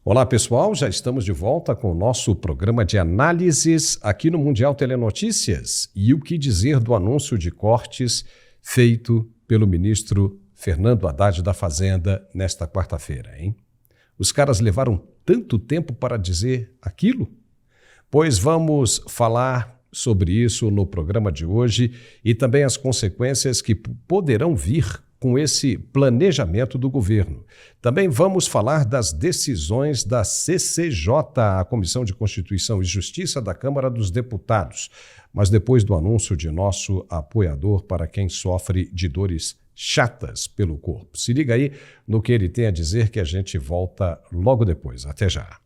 Olá pessoal, já estamos de volta com o nosso programa de análises aqui no Mundial Telenotícias. E o que dizer do anúncio de cortes feito pelo ministro Fernando Haddad da Fazenda nesta quarta-feira, hein? Os caras levaram tanto tempo para dizer aquilo? Pois vamos falar sobre isso no programa de hoje e também as consequências que poderão vir com esse planejamento do governo. Também vamos falar das decisões da CCJ, a Comissão de Constituição e Justiça da Câmara dos Deputados, mas depois do anúncio de nosso apoiador para quem sofre de dores chatas pelo corpo. Se liga aí no que ele tem a dizer que a gente volta logo depois. Até já.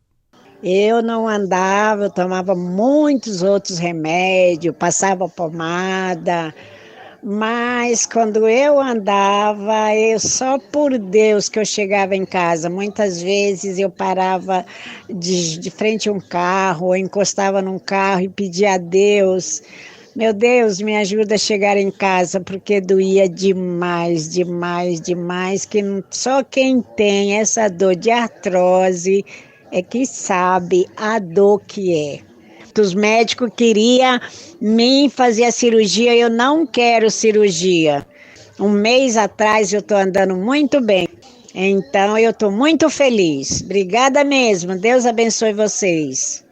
Eu não andava, eu tomava muitos outros remédios, passava pomada. Mas quando eu andava, só por Deus que eu chegava em casa. Muitas vezes eu parava de frente a um carro, ou encostava num carro e pedia a Deus, meu Deus, me ajuda a chegar em casa, porque doía demais, demais, demais, que só quem tem essa dor de artrose é que sabe a dor que é. Os médicos queriam me fazer a cirurgia, eu não quero cirurgia. Um mês atrás eu estou andando muito bem, então eu estou muito feliz. Obrigada mesmo, Deus abençoe vocês.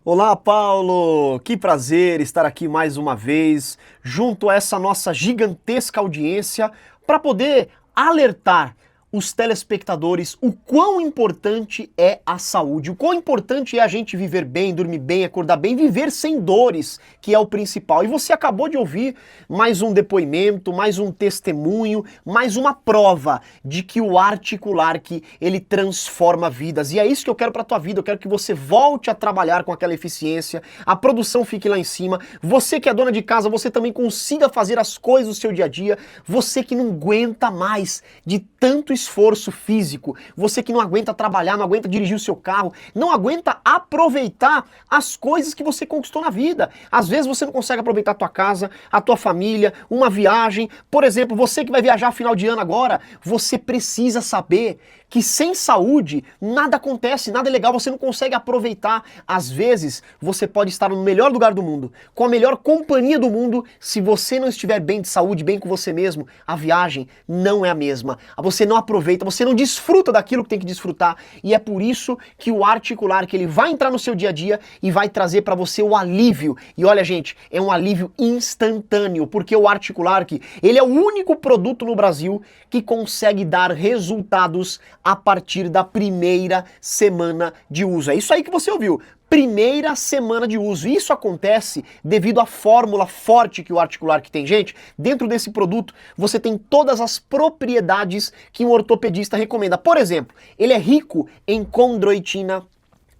Olá, Paulo! Que prazer estar aqui mais uma vez, junto a essa nossa gigantesca audiência, para poder alertar os telespectadores o quão importante é a saúde, o quão importante é a gente viver bem, dormir bem, acordar bem, viver sem dores, que é o principal. E você acabou de ouvir mais um depoimento, mais um testemunho, mais uma prova de que o Articulark, ele transforma vidas. E é isso que eu quero para tua vida, eu quero que você volte a trabalhar com aquela eficiência, a produção fique lá em cima, você que é dona de casa, você também consiga fazer as coisas do seu dia a dia, você que não aguenta mais de tanto esforço físico, você que não aguenta trabalhar, não aguenta dirigir o seu carro, não aguenta aproveitar as coisas que você conquistou na vida. Às vezes você não consegue aproveitar a tua casa, a tua família, uma viagem. Por exemplo, você que vai viajar final de ano agora, você precisa saber que sem saúde nada acontece, nada é legal, você não consegue aproveitar. Às vezes você pode estar no melhor lugar do mundo, com a melhor companhia do mundo, se você não estiver bem de saúde, bem com você mesmo, a viagem não é a mesma. Você não aproveita, você não desfruta daquilo que tem que desfrutar, e é por isso que o Articulark, ele vai entrar no seu dia a dia e vai trazer para você o alívio. E olha, gente, é um alívio instantâneo, porque o Articulark, ele é o único produto no Brasil que consegue dar resultados a partir da primeira semana de uso. É isso aí que você ouviu. Primeira semana de uso. Isso acontece devido à fórmula forte que o Articulark tem. Gente, dentro desse produto você tem todas as propriedades que um ortopedista recomenda. Por exemplo, ele é rico em condroitina,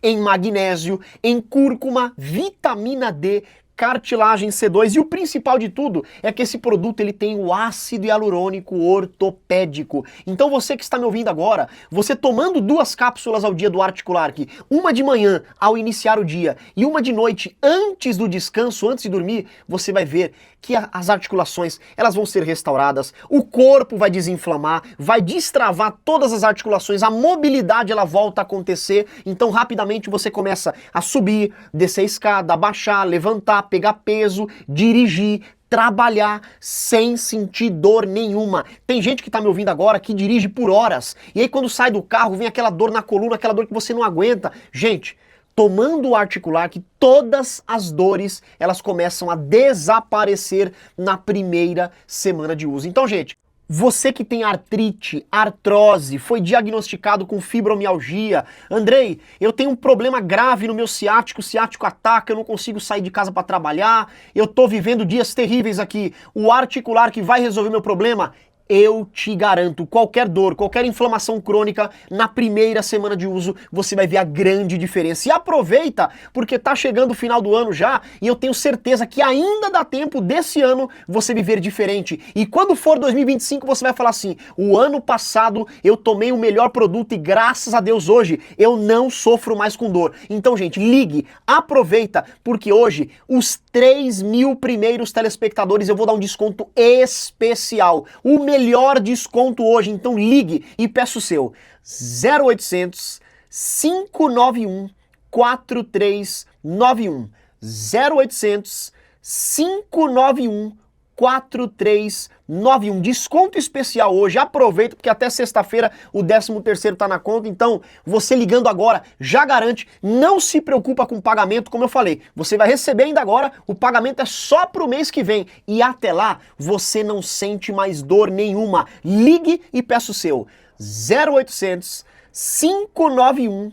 em magnésio, em cúrcuma, vitamina D, cartilagem C2, e o principal de tudo é que esse produto ele tem o ácido hialurônico ortopédico. Então você que está me ouvindo agora, você tomando 2 cápsulas ao dia do Articulark, uma de manhã ao iniciar o dia e uma de noite antes do descanso, antes de dormir, você vai ver que as articulações elas vão ser restauradas, o corpo vai desinflamar, vai destravar todas as articulações, a mobilidade ela volta a acontecer, então rapidamente você começa a subir, descer a escada, abaixar, levantar, pegar peso, dirigir, trabalhar sem sentir dor nenhuma. Tem gente que tá me ouvindo agora que dirige por horas, e aí quando sai do carro vem aquela dor na coluna, aquela dor que você não aguenta. Gente, tomando o Articulark, todas as dores, elas começam a desaparecer na primeira semana de uso. Então, gente, você que tem artrite, artrose, foi diagnosticado com fibromialgia, Andrei, eu tenho um problema grave no meu ciático, o ciático ataca, eu não consigo sair de casa para trabalhar, eu tô vivendo dias terríveis aqui, o Articulark vai resolver meu problema? Eu te garanto, qualquer dor, qualquer inflamação crônica, na primeira semana de uso, você vai ver a grande diferença. E aproveita, porque tá chegando o final do ano já, e eu tenho certeza que ainda dá tempo desse ano você viver diferente. E quando for 2025, você vai falar assim, o ano passado eu tomei o melhor produto e graças a Deus hoje eu não sofro mais com dor. Então, gente, ligue, aproveita, porque hoje os 3.000 primeiros telespectadores eu vou dar um desconto especial. O melhor desconto hoje, então ligue e peça o seu. 0800 591 4391. 0800 591 4391. Desconto especial hoje, aproveita porque até sexta-feira o 13º tá na conta, então você ligando agora já garante, não se preocupa com o pagamento, como eu falei, você vai receber ainda agora, o pagamento é só pro mês que vem e até lá você não sente mais dor nenhuma. Ligue e peça o seu. 0800 591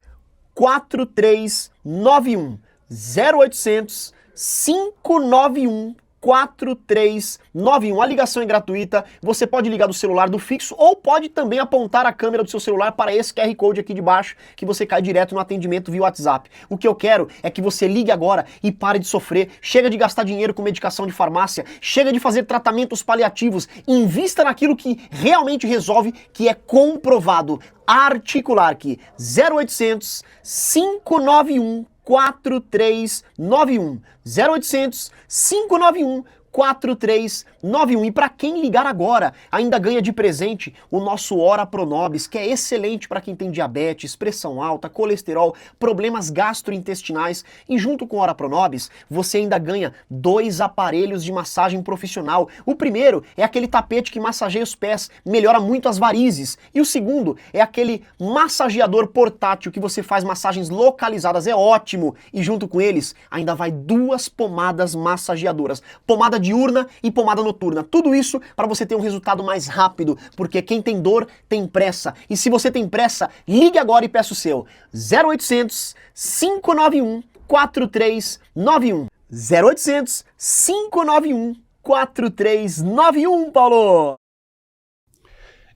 4391. 0800 591 4391. A ligação é gratuita, você pode ligar do celular do fixo ou pode também apontar a câmera do seu celular para esse QR Code aqui de baixo que você cai direto no atendimento via WhatsApp. O que eu quero é que você ligue agora e pare de sofrer, chega de gastar dinheiro com medicação de farmácia, chega de fazer tratamentos paliativos, invista naquilo que realmente resolve, que é comprovado. Articular aqui, 0800 591 4391. 0800 591 4391. E para quem ligar agora, ainda ganha de presente o nosso Ora Pronobis, que é excelente para quem tem diabetes, pressão alta, colesterol, problemas gastrointestinais. E junto com o Ora Pronobis, você ainda ganha 2 aparelhos de massagem profissional. O primeiro é aquele tapete que massageia os pés, melhora muito as varizes. E o segundo é aquele massageador portátil que você faz massagens localizadas, é ótimo. E junto com eles, ainda vai 2 pomadas massageadoras. Pomada diurna e pomada noturna. Tudo isso para você ter um resultado mais rápido, porque quem tem dor tem pressa. E se você tem pressa, ligue agora e peça o seu. 0800 591 4391. 0800 591 4391, Paulo!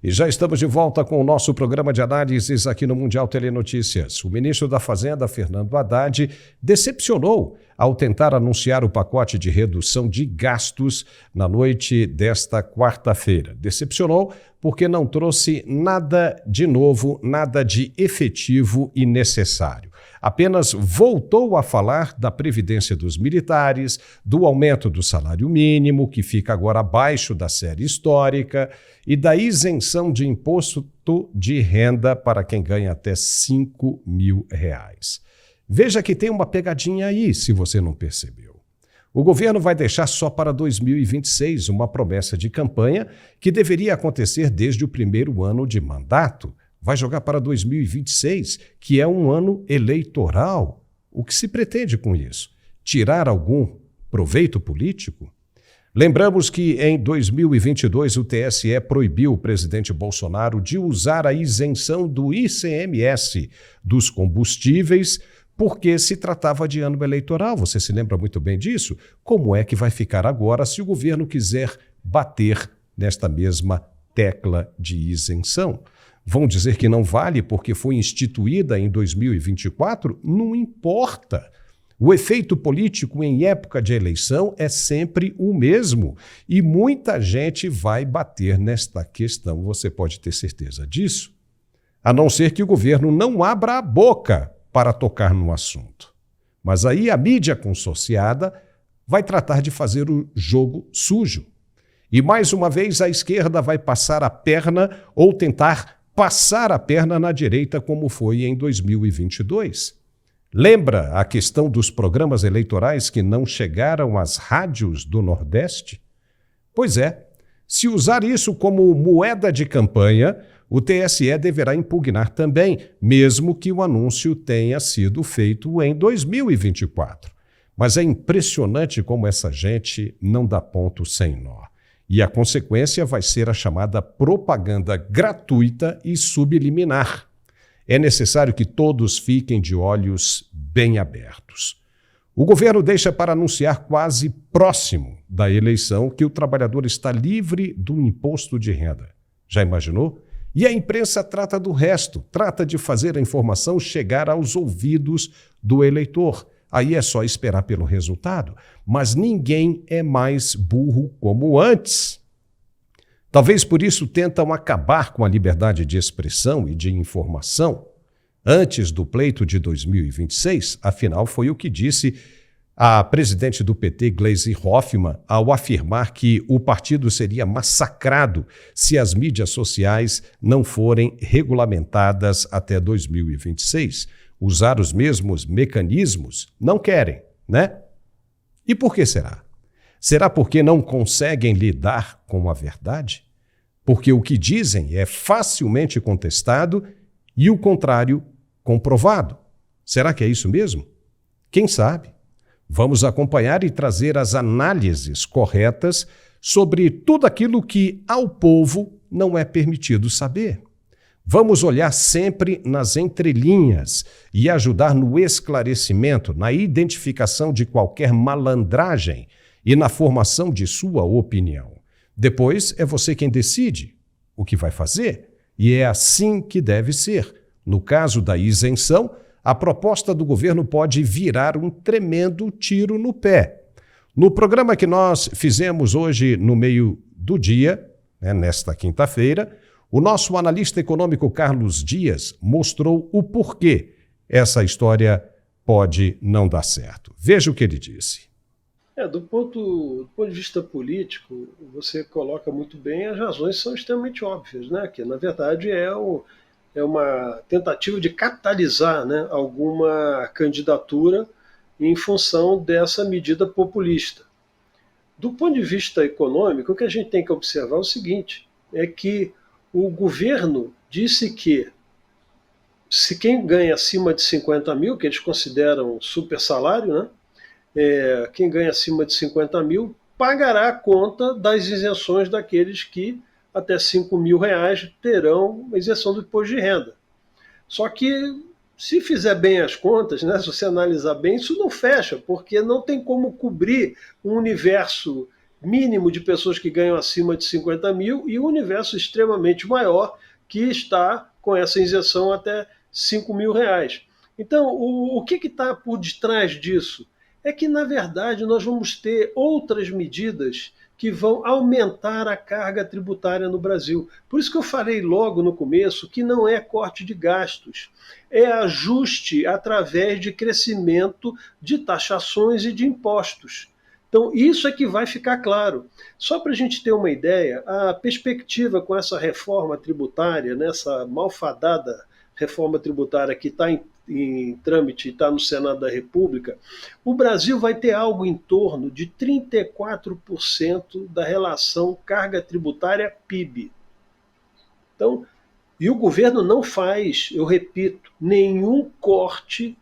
E já estamos de volta com o nosso programa de análises aqui no Mundial Telenotícias. O ministro da Fazenda, Fernando Haddad, decepcionou ao tentar anunciar o pacote de redução de gastos na noite desta quarta-feira. Decepcionou porque não trouxe nada de novo, nada de efetivo e necessário. Apenas voltou a falar da previdência dos militares, do aumento do salário mínimo, que fica agora abaixo da série histórica, e da isenção de imposto de renda para quem ganha até R$5 mil. Veja que tem uma pegadinha aí, se você não percebeu. O governo vai deixar só para 2026 uma promessa de campanha que deveria acontecer desde o primeiro ano de mandato. Vai jogar para 2026, que é um ano eleitoral. O que se pretende com isso? Tirar algum proveito político? Lembramos que em 2022 o TSE proibiu o presidente Bolsonaro de usar a isenção do ICMS dos combustíveis porque se tratava de ano eleitoral. Você se lembra muito bem disso? Como é que vai ficar agora se o governo quiser bater nesta mesma tecla de isenção? Vão dizer que não vale porque foi instituída em 2024? Não importa. O efeito político em época de eleição é sempre o mesmo e muita gente vai bater nesta questão, você pode ter certeza disso. A não ser que o governo não abra a boca para tocar no assunto. Mas aí a mídia consorciada vai tratar de fazer o jogo sujo. E mais uma vez a esquerda vai passar a perna ou tentar passar a perna na direita como foi em 2022. Lembra a questão dos programas eleitorais que não chegaram às rádios do Nordeste? Pois é, se usar isso como moeda de campanha, o TSE deverá impugnar também, mesmo que o anúncio tenha sido feito em 2024. Mas é impressionante como essa gente não dá ponto sem nó. E a consequência vai ser a chamada propaganda gratuita e subliminar. É necessário que todos fiquem de olhos bem abertos. O governo deixa para anunciar quase próximo da eleição que o trabalhador está livre do imposto de renda. Já imaginou? E a imprensa trata do resto, trata de fazer a informação chegar aos ouvidos do eleitor. Aí é só esperar pelo resultado. Mas ninguém é mais burro como antes. Talvez por isso tentam acabar com a liberdade de expressão e de informação. Antes do pleito de 2026, afinal, foi o que disse A presidente do PT, Gleisi Hoffmann, ao afirmar que o partido seria massacrado se as mídias sociais não forem regulamentadas até 2026. Usar os mesmos mecanismos não querem, né? E por que será? Será porque não conseguem lidar com a verdade? Porque o que dizem é facilmente contestado e o contrário comprovado. Será que é isso mesmo? Quem sabe? Vamos acompanhar e trazer as análises corretas sobre tudo aquilo que ao povo não é permitido saber. Vamos olhar sempre nas entrelinhas e ajudar no esclarecimento, na identificação de qualquer malandragem e na formação de sua opinião. Depois é você quem decide o que vai fazer, e é assim que deve ser. No caso da isenção, a proposta do governo pode virar um tremendo tiro no pé. No programa que nós fizemos hoje no meio do dia, nesta quinta-feira, o nosso analista econômico Carlos Dias mostrou o porquê essa história pode não dar certo. Veja o que ele disse. Do ponto de vista político, você coloca muito bem, as razões são extremamente óbvias, né? Que, na verdade, é uma tentativa de capitalizar, né, alguma candidatura em função dessa medida populista. Do ponto de vista econômico, o que a gente tem que observar é o seguinte, é que o governo disse que se quem ganha acima de 50 mil, que eles consideram super salário, né, quem ganha acima de 50 mil pagará a conta das isenções daqueles que até 5 mil reais terão isenção do imposto de renda. Só que, se fizer bem as contas, né, se você analisar bem, isso não fecha, porque não tem como cobrir um universo mínimo de pessoas que ganham acima de 50 mil e um universo extremamente maior que está com essa isenção até 5 mil reais. Então, o que está por detrás disso? É que, na verdade, nós vamos ter outras medidas que vão aumentar a carga tributária no Brasil. Por isso que eu falei logo no começo que não é corte de gastos, é ajuste através de crescimento de taxações e de impostos. Então, isso é que vai ficar claro. Só para a gente ter uma ideia, a perspectiva com essa reforma tributária, nessa malfadada reforma tributária que está em trâmite e está no Senado da República, o Brasil vai ter algo em torno de 34% da relação carga tributária PIB. Então, e o governo não faz, eu repito, nenhum corte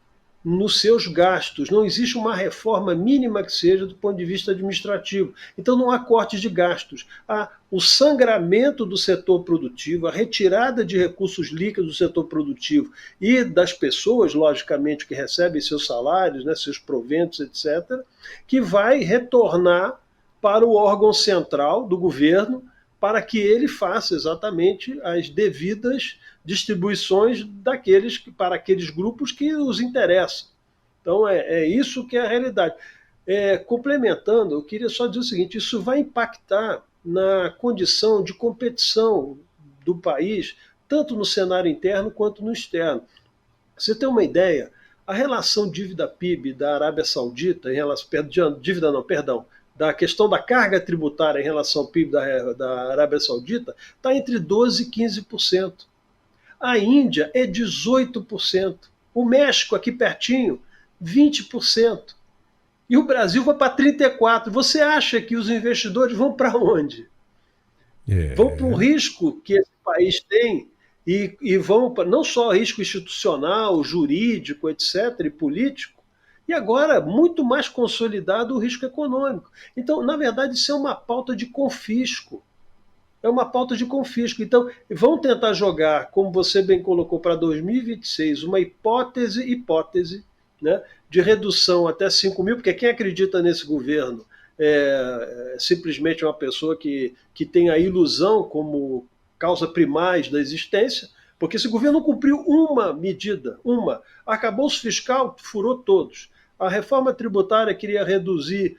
nos seus gastos. Não existe uma reforma mínima que seja do ponto de vista administrativo. Então não há cortes de gastos. Há o sangramento do setor produtivo, a retirada de recursos líquidos do setor produtivo e das pessoas, logicamente, que recebem seus salários, né, seus proventos, etc., que vai retornar para o órgão central do governo para que ele faça exatamente as devidas distribuições para aqueles grupos que os interessam. Então, é isso que é a realidade. Complementando, eu queria só dizer o seguinte, isso vai impactar na condição de competição do país, tanto no cenário interno quanto no externo. Você tem uma ideia, a relação dívida-PIB da Arábia Saudita, da questão da carga tributária em relação ao PIB da Arábia Saudita, está entre 12% e 15%. A Índia é 18%. O México, aqui pertinho, 20%. E o Brasil vai para 34%. Você acha que os investidores vão para onde? Vão para o risco que esse país tem e vão para não só risco institucional, jurídico, etc., e político, e agora muito mais consolidado o risco econômico. Então, na verdade, isso é uma pauta de confisco. É uma pauta de confisco. Então, vão tentar jogar, como você bem colocou, para 2026, uma hipótese, né, de redução até 5 mil, porque quem acredita nesse governo é simplesmente uma pessoa que tem a ilusão como causa primaz da existência, porque esse governo não cumpriu uma medida, arcabouço fiscal furou todos. A reforma tributária queria reduzir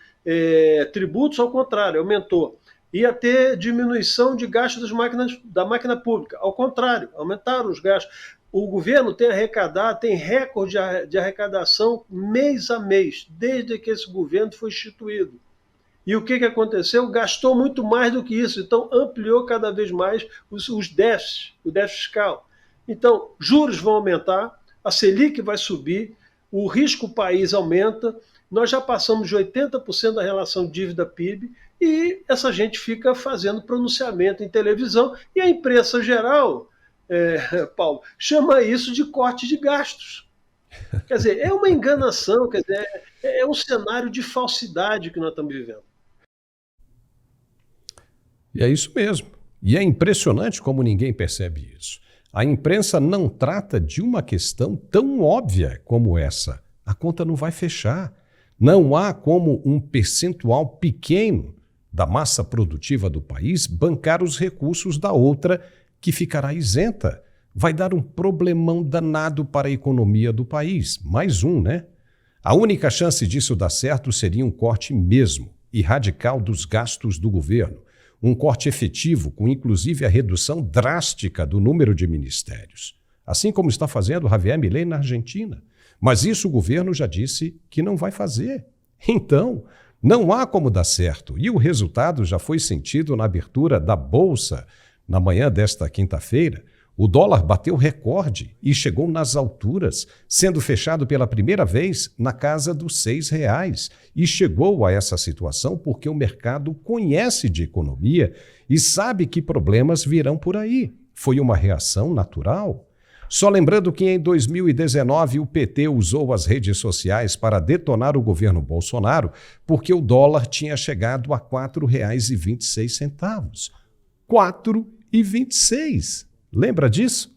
tributos, ao contrário, aumentou. Ia ter diminuição de gastos da máquina pública, ao contrário, aumentaram os gastos. O governo tem recorde de arrecadação mês a mês, desde que esse governo foi instituído. E o que aconteceu? Gastou muito mais do que isso, então ampliou cada vez mais os déficits, o déficit fiscal. Então, juros vão aumentar, a Selic vai subir, o risco país aumenta, nós já passamos de 80% da relação dívida-PIB e essa gente fica fazendo pronunciamento em televisão e a imprensa geral, Paulo, chama isso de corte de gastos. Quer dizer, é uma enganação, quer dizer, é um cenário de falsidade que nós estamos vivendo. E é isso mesmo. E é impressionante como ninguém percebe isso. A imprensa não trata de uma questão tão óbvia como essa. A conta não vai fechar. Não há como um percentual pequeno da massa produtiva do país bancar os recursos da outra que ficará isenta. Vai dar um problemão danado para a economia do país. Mais um, né? A única chance disso dar certo seria um corte mesmo e radical dos gastos do governo. Um corte efetivo, com inclusive a redução drástica do número de ministérios. Assim como está fazendo Javier Milei na Argentina. Mas isso o governo já disse que não vai fazer. Então, não há como dar certo. E o resultado já foi sentido na abertura da Bolsa na manhã desta quinta-feira. O dólar bateu recorde e chegou nas alturas, sendo fechado pela primeira vez na casa dos R$6. E chegou a essa situação porque o mercado conhece de economia e sabe que problemas virão por aí. Foi uma reação natural. Só lembrando que em 2019 o PT usou as redes sociais para detonar o governo Bolsonaro porque o dólar tinha chegado a R$ 4,26. R$ 4,26. Lembra disso?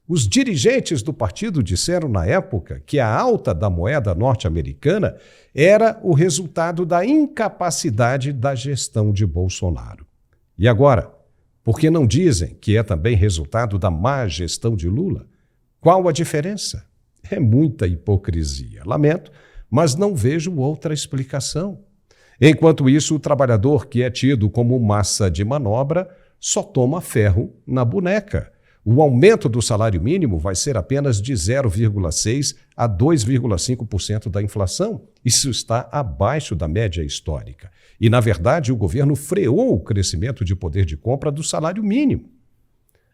Os dirigentes do partido disseram na época que a alta da moeda norte-americana era o resultado da incapacidade da gestão de Bolsonaro. E agora, por que não dizem que é também resultado da má gestão de Lula? Qual a diferença? É muita hipocrisia. Lamento, mas não vejo outra explicação. Enquanto isso, o trabalhador que é tido como massa de manobra só toma ferro na boneca. O aumento do salário mínimo vai ser apenas de 0,6% a 2,5% da inflação. Isso está abaixo da média histórica. E, na verdade, o governo freou o crescimento de poder de compra do salário mínimo.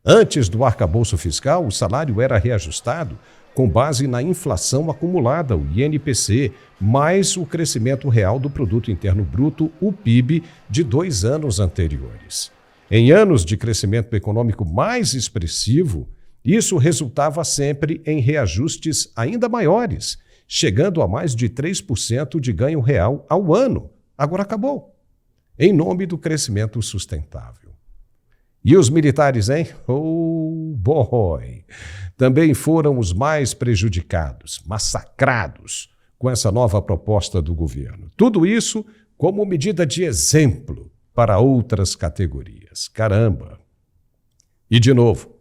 Antes do arcabouço fiscal, o salário era reajustado com base na inflação acumulada, o INPC, mais o crescimento real do Produto Interno Bruto, o PIB, de 2 anos anteriores. Em anos de crescimento econômico mais expressivo, isso resultava sempre em reajustes ainda maiores, chegando a mais de 3% de ganho real ao ano. Agora acabou, em nome do crescimento sustentável. E os militares, hein? Oh, boy! Também foram os mais prejudicados, massacrados com essa nova proposta do governo. Tudo isso como medida de exemplo para outras categorias. Caramba! E de novo,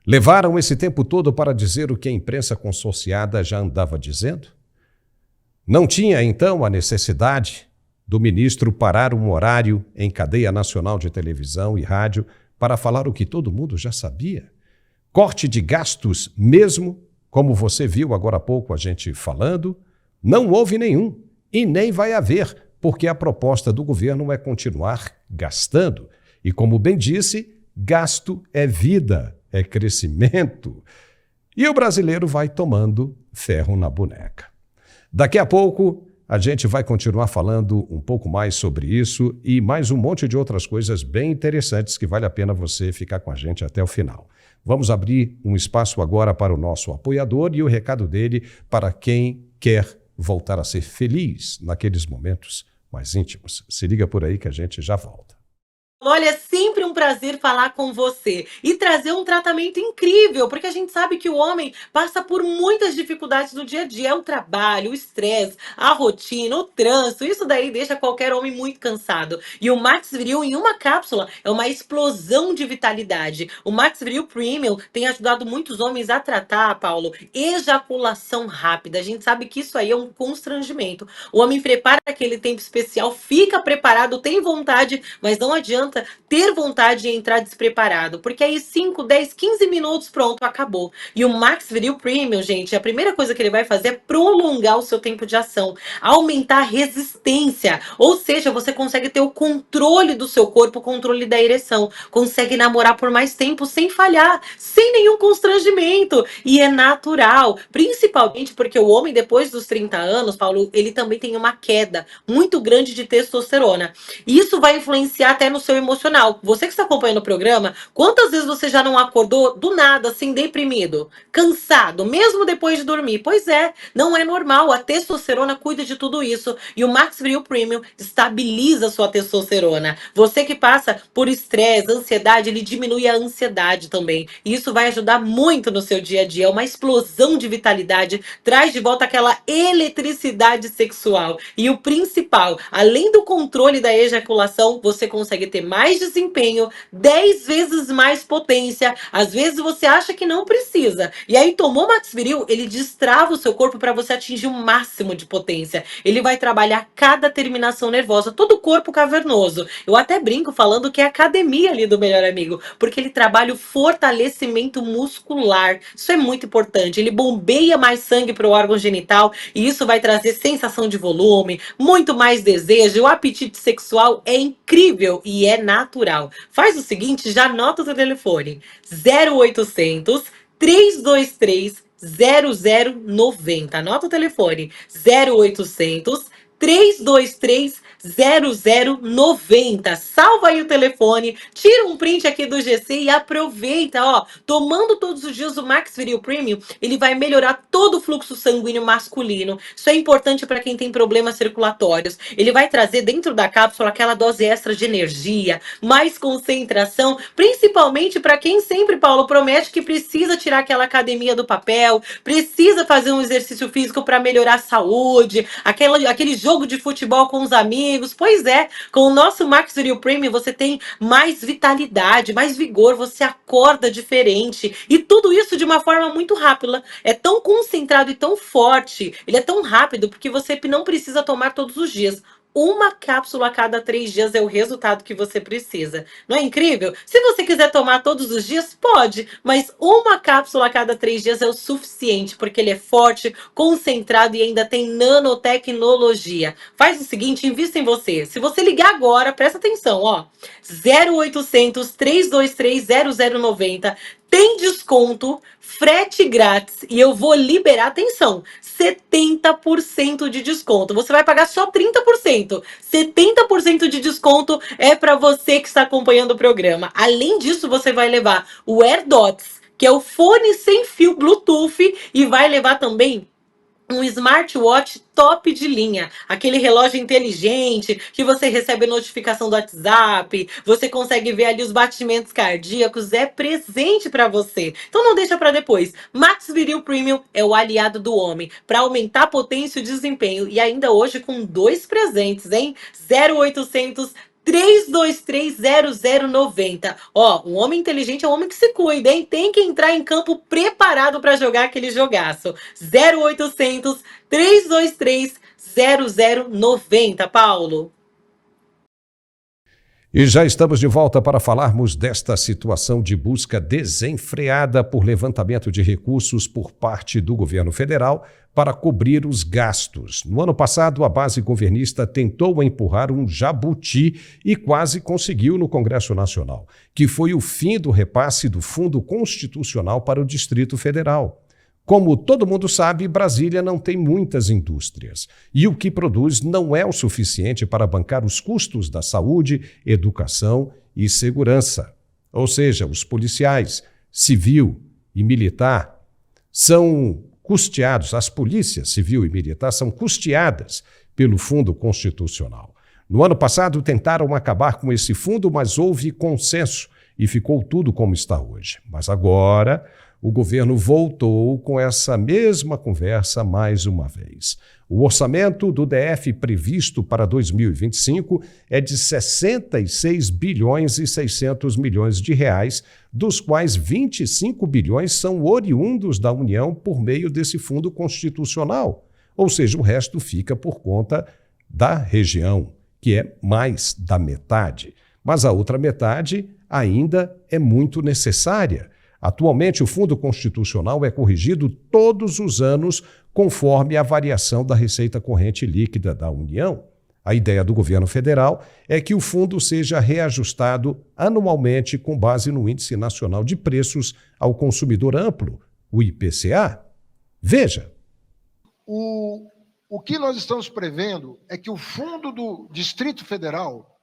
levaram esse tempo todo para dizer o que a imprensa consorciada já andava dizendo? Não tinha, então, a necessidade do ministro parar um horário em cadeia nacional de televisão e rádio para falar o que todo mundo já sabia? Corte de gastos mesmo, como você viu agora há pouco a gente falando, não houve nenhum e nem vai haver, porque a proposta do governo é continuar gastando. E como bem disse, gasto é vida, é crescimento. E o brasileiro vai tomando ferro na boneca. Daqui a pouco a gente vai continuar falando um pouco mais sobre isso e mais um monte de outras coisas bem interessantes que vale a pena você ficar com a gente até o final. Vamos abrir um espaço agora para o nosso apoiador e o recado dele para quem quer voltar a ser feliz naqueles momentos mais íntimos. Se liga por aí que a gente já volta. Olha, é sempre um prazer falar com você e trazer um tratamento incrível, porque a gente sabe que o homem passa por muitas dificuldades no dia a dia. É o trabalho, o estresse, a rotina, o trânsito, isso daí deixa qualquer homem muito cansado. E o Max Viril em uma cápsula é uma explosão de vitalidade. O Max Viril Premium tem ajudado muitos homens a tratar, Paulo, ejaculação rápida. A gente sabe que isso aí é um constrangimento. O homem prepara aquele tempo especial, fica preparado, tem vontade, mas não adianta adianta ter vontade de entrar despreparado, porque aí 5, 10, 15 minutos, pronto, acabou. E o Max Viril Premium, gente, a primeira coisa que ele vai fazer é prolongar o seu tempo de ação, aumentar a resistência, ou seja, você consegue ter o controle do seu corpo, o controle da ereção, consegue namorar por mais tempo sem falhar, sem nenhum constrangimento, e é natural, principalmente porque o homem depois dos 30 anos, Paulo, ele também tem uma queda muito grande de testosterona. E isso vai influenciar até no seu emocional. Você que está acompanhando o programa, quantas vezes você já não acordou do nada, assim, deprimido, cansado, mesmo depois de dormir? Pois é, não é normal. A testosterona cuida de tudo isso. E o Max Viril Premium estabiliza a sua testosterona. Você que passa por estresse, ansiedade, ele diminui a ansiedade também. E isso vai ajudar muito no seu dia a dia. É uma explosão de vitalidade, traz de volta aquela eletricidade sexual. E o principal, além do controle da ejaculação, você consegue ter mais desempenho, 10 vezes mais potência. Às vezes você acha que não precisa. E aí tomou Max Viril, ele destrava o seu corpo para você atingir o máximo de potência. Ele vai trabalhar cada terminação nervosa, todo o corpo cavernoso. Eu até brinco falando que é a academia ali do Melhor Amigo, porque ele trabalha o fortalecimento muscular. Isso é muito importante. Ele bombeia mais sangue para o órgão genital e isso vai trazer sensação de volume, muito mais desejo. O apetite sexual é incrível e é natural. Faz o seguinte, já anota o seu telefone: 0800 323 0090. Anota o telefone: 0800 323 0090. Salva aí o telefone, tira um print aqui do GC e aproveita, ó. Tomando todos os dias o Max Viril Premium, ele vai melhorar todo o fluxo sanguíneo masculino. Isso é importante para quem tem problemas circulatórios. Ele vai trazer dentro da cápsula aquela dose extra de energia, mais concentração, principalmente para quem sempre, Paulo, promete que precisa tirar aquela academia do papel, precisa fazer um exercício físico para melhorar a saúde, aquele jogo de futebol com os amigos. Pois é, com o nosso Max Viril Premium você tem mais vitalidade, mais vigor, você acorda diferente e tudo isso de uma forma muito rápida. É tão concentrado e tão forte, ele é tão rápido porque você não precisa tomar todos os dias. Uma cápsula a cada 3 dias é o resultado que você precisa. Não é incrível? Se você quiser tomar todos os dias, pode, mas uma cápsula a cada 3 dias é o suficiente, porque ele é forte, concentrado e ainda tem nanotecnologia. Faz o seguinte, invista em você. Se você ligar agora, presta atenção, ó. 0800 323 0090. Tem desconto, frete grátis e eu vou liberar, atenção, 70% de desconto. Você vai pagar só 30%. 70% de desconto é para você que está acompanhando o programa. Além disso, você vai levar o AirDots, que é o fone sem fio Bluetooth, e vai levar também um smartwatch top de linha, aquele relógio inteligente que você recebe notificação do WhatsApp, você consegue ver ali os batimentos cardíacos, é presente para você. Então não deixa para depois. Max Viril Premium é o aliado do homem para aumentar a potência e o desempenho, e ainda hoje com 2 presentes, hein? 0800 323 0090. Ó, um homem inteligente é um homem que se cuida, hein? Tem que entrar em campo preparado para jogar aquele jogaço. 0800 323 0090, Paulo. E já estamos de volta para falarmos desta situação de busca desenfreada por levantamento de recursos por parte do governo federal para cobrir os gastos. No ano passado, a base governista tentou empurrar um jabuti e quase conseguiu no Congresso Nacional, que foi o fim do repasse do Fundo Constitucional para o Distrito Federal. Como todo mundo sabe, Brasília não tem muitas indústrias e o que produz não é o suficiente para bancar os custos da saúde, educação e segurança. Ou seja, os policiais, civil e militar são custeados, as polícias civil e militar são custeadas pelo Fundo Constitucional. No ano passado tentaram acabar com esse fundo, mas houve consenso e ficou tudo como está hoje. Mas agora o governo voltou com essa mesma conversa mais uma vez. O orçamento do DF previsto para 2025 é de 66 bilhões e 600 milhões de reais, dos quais 25 bilhões são oriundos da União por meio desse fundo constitucional. Ou seja, o resto fica por conta da região, que é mais da metade. mas a outra metade ainda é muito necessária. Atualmente, o Fundo Constitucional é corrigido todos os anos conforme a variação da receita corrente líquida da União. A ideia do governo federal é que o fundo seja reajustado anualmente com base no Índice Nacional de Preços ao Consumidor Amplo, o IPCA. Veja. O que nós estamos prevendo é que o fundo do Distrito Federal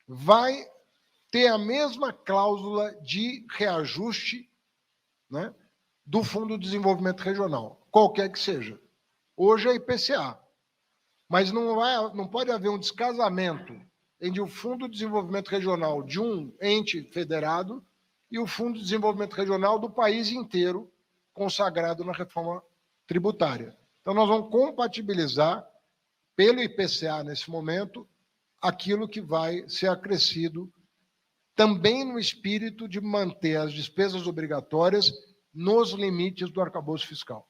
vai ter a mesma cláusula de reajuste, né, do Fundo de Desenvolvimento Regional, qualquer que seja. Hoje é IPCA, mas não pode haver um descasamento entre o Fundo de Desenvolvimento Regional de um ente federado e o Fundo de Desenvolvimento Regional do país inteiro, consagrado na reforma tributária. Então, nós vamos compatibilizar, pelo IPCA nesse momento, aquilo que vai ser acrescido também no espírito de manter as despesas obrigatórias nos limites do arcabouço fiscal.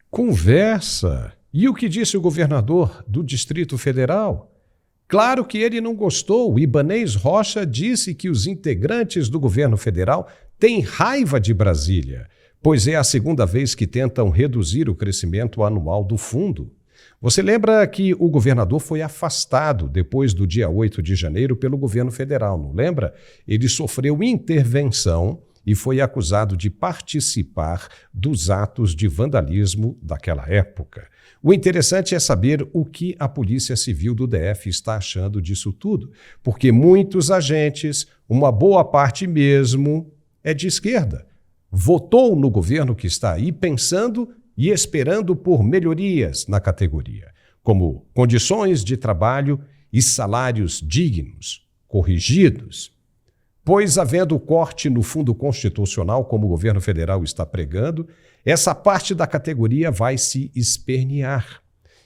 Conversa! E o que disse o governador do Distrito Federal? Claro que ele não gostou. O Ibanez Rocha disse que os integrantes do governo federal têm raiva de Brasília, pois é a segunda vez que tentam reduzir o crescimento anual do fundo. Você lembra que o governador foi afastado depois do dia 8 de janeiro pelo governo federal, não lembra? Ele sofreu intervenção e foi acusado de participar dos atos de vandalismo daquela época. O interessante é saber o que a Polícia Civil do DF está achando disso tudo, porque muitos agentes, uma boa parte mesmo, é de esquerda. Votou no governo que está aí pensando e esperando por melhorias na categoria, como condições de trabalho e salários dignos, corrigidos. Pois, havendo corte no Fundo Constitucional, como o governo federal está pregando, essa parte da categoria vai se espernear.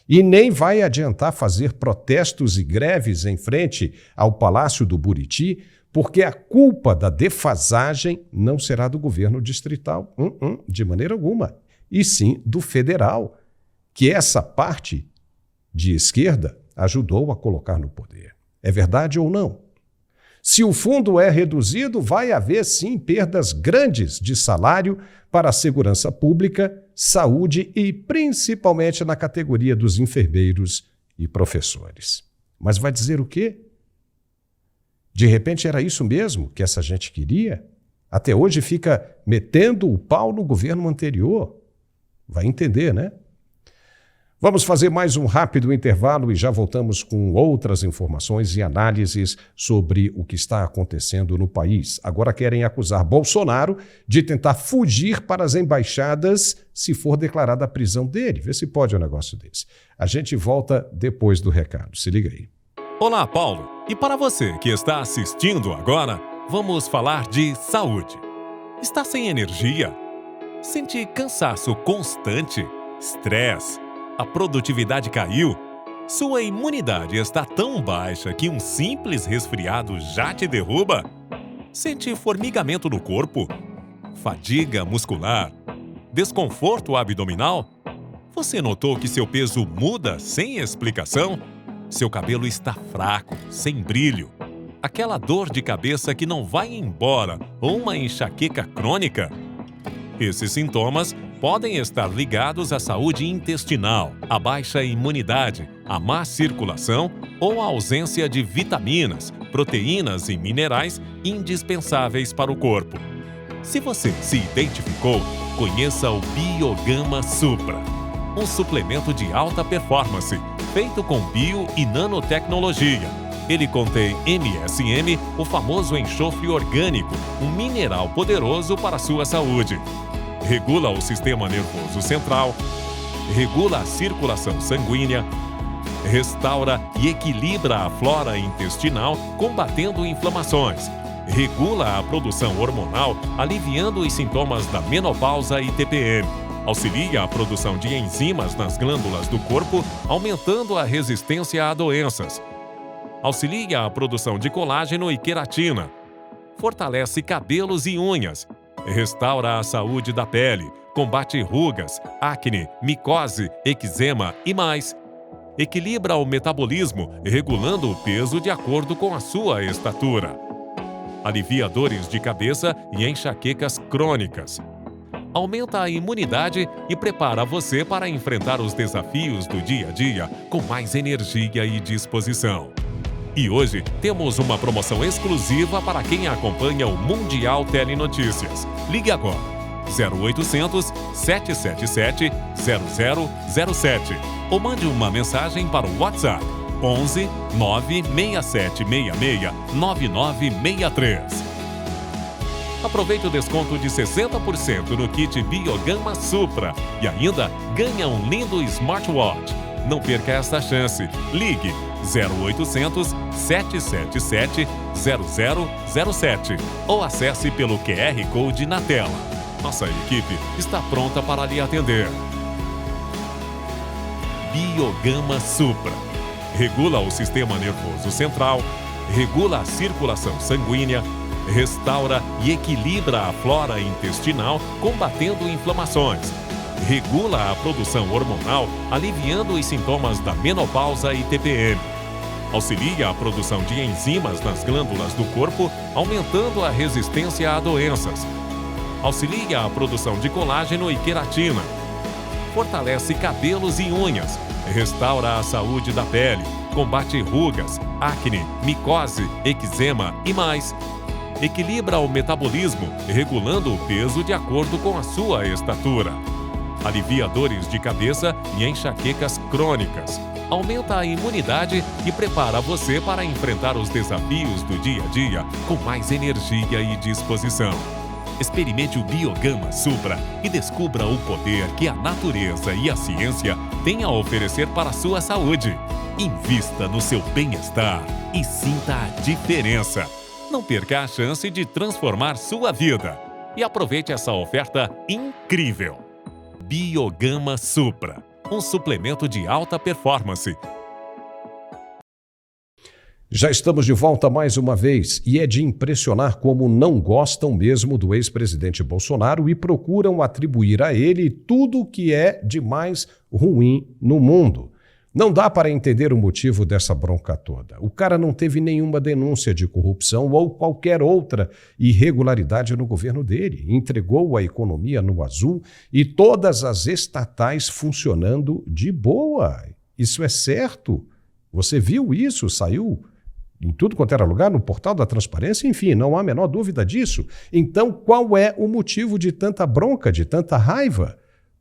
E nem vai adiantar fazer protestos e greves em frente ao Palácio do Buriti, porque a culpa da defasagem não será do governo distrital, de maneira alguma, e sim do federal, que essa parte de esquerda ajudou a colocar no poder. É verdade ou não? Se o fundo é reduzido, vai haver sim perdas grandes de salário para a segurança pública, saúde e principalmente na categoria dos enfermeiros e professores. Mas vai dizer o quê? De repente era isso mesmo que essa gente queria? Até hoje fica metendo o pau no governo anterior. Vai entender, né? Vamos fazer mais um rápido intervalo e já voltamos com outras informações e análises sobre o que está acontecendo no país. Agora querem acusar Bolsonaro de tentar fugir para as embaixadas se for declarada a prisão dele. Vê se pode um negócio desse. A gente volta depois do recado. Se liga aí. Olá, Paulo. E para você que está assistindo agora, vamos falar de saúde. Está sem energia? Sente cansaço constante? Estresse? A produtividade caiu? Sua imunidade está tão baixa que um simples resfriado já te derruba? Sente formigamento no corpo? Fadiga muscular? Desconforto abdominal? Você notou que seu peso muda sem explicação? Seu cabelo está fraco, sem brilho? Aquela dor de cabeça que não vai embora ou uma enxaqueca crônica? Esses sintomas podem estar ligados à saúde intestinal, à baixa imunidade, à má circulação ou à ausência de vitaminas, proteínas e minerais indispensáveis para o corpo. Se você se identificou, conheça o Biogama Supra, um suplemento de alta performance, feito com bio e nanotecnologia. Ele contém MSM, o famoso enxofre orgânico, um mineral poderoso para a sua saúde. Regula o sistema nervoso central, regula a circulação sanguínea, restaura e equilibra a flora intestinal, combatendo inflamações, regula a produção hormonal, aliviando os sintomas da menopausa e TPM, auxilia a produção de enzimas nas glândulas do corpo, aumentando a resistência a doenças, auxilia a produção de colágeno e queratina, fortalece cabelos e unhas, restaura a saúde da pele, combate rugas, acne, micose, eczema e mais. Equilibra o metabolismo, regulando o peso de acordo com a sua estatura. Alivia dores de cabeça e enxaquecas crônicas. Aumenta a imunidade e prepara você para enfrentar os desafios do dia a dia com mais energia e disposição. E hoje temos uma promoção exclusiva para quem acompanha o Mundial Telenotícias. Ligue agora, 0800 777 0007 ou mande uma mensagem para o WhatsApp 11 96766 9963. Aproveite o desconto de 60% no kit Biogama Supra e ainda ganha um lindo smartwatch. Não perca esta chance. Ligue 0800 777 0007 ou acesse pelo QR Code na tela. Nossa equipe está pronta para lhe atender. Biogama Supra. Regula o sistema nervoso central, regula a circulação sanguínea, restaura e equilibra a flora intestinal, combatendo inflamações. Regula a produção hormonal, aliviando os sintomas da menopausa e TPM. Auxilia a produção de enzimas nas glândulas do corpo, aumentando a resistência a doenças. Auxilia a produção de colágeno e queratina. Fortalece cabelos e unhas. Restaura a saúde da pele. Combate rugas, acne, micose, eczema e mais. Equilibra o metabolismo, regulando o peso de acordo com a sua estatura. Alivia dores de cabeça e enxaquecas crônicas. Aumenta a imunidade e prepara você para enfrentar os desafios do dia a dia com mais energia e disposição. Experimente o Biogama Supra e descubra o poder que a natureza e a ciência têm a oferecer para a sua saúde. Invista no seu bem-estar e sinta a diferença. Não perca a chance de transformar sua vida. E aproveite essa oferta incrível. Biogama Supra, um suplemento de alta performance. Já estamos de volta mais uma vez e é de impressionar como não gostam mesmo do ex-presidente Bolsonaro e procuram atribuir a ele tudo o que é de mais ruim no mundo. Não dá para entender o motivo dessa bronca toda. O cara não teve nenhuma denúncia de corrupção ou qualquer outra irregularidade no governo dele. Entregou a economia no azul e todas as estatais funcionando de boa. Isso é certo. Você viu isso? Saiu em tudo quanto era lugar, no portal da transparência, enfim, não há a menor dúvida disso. Então, qual é o motivo de tanta bronca, de tanta raiva?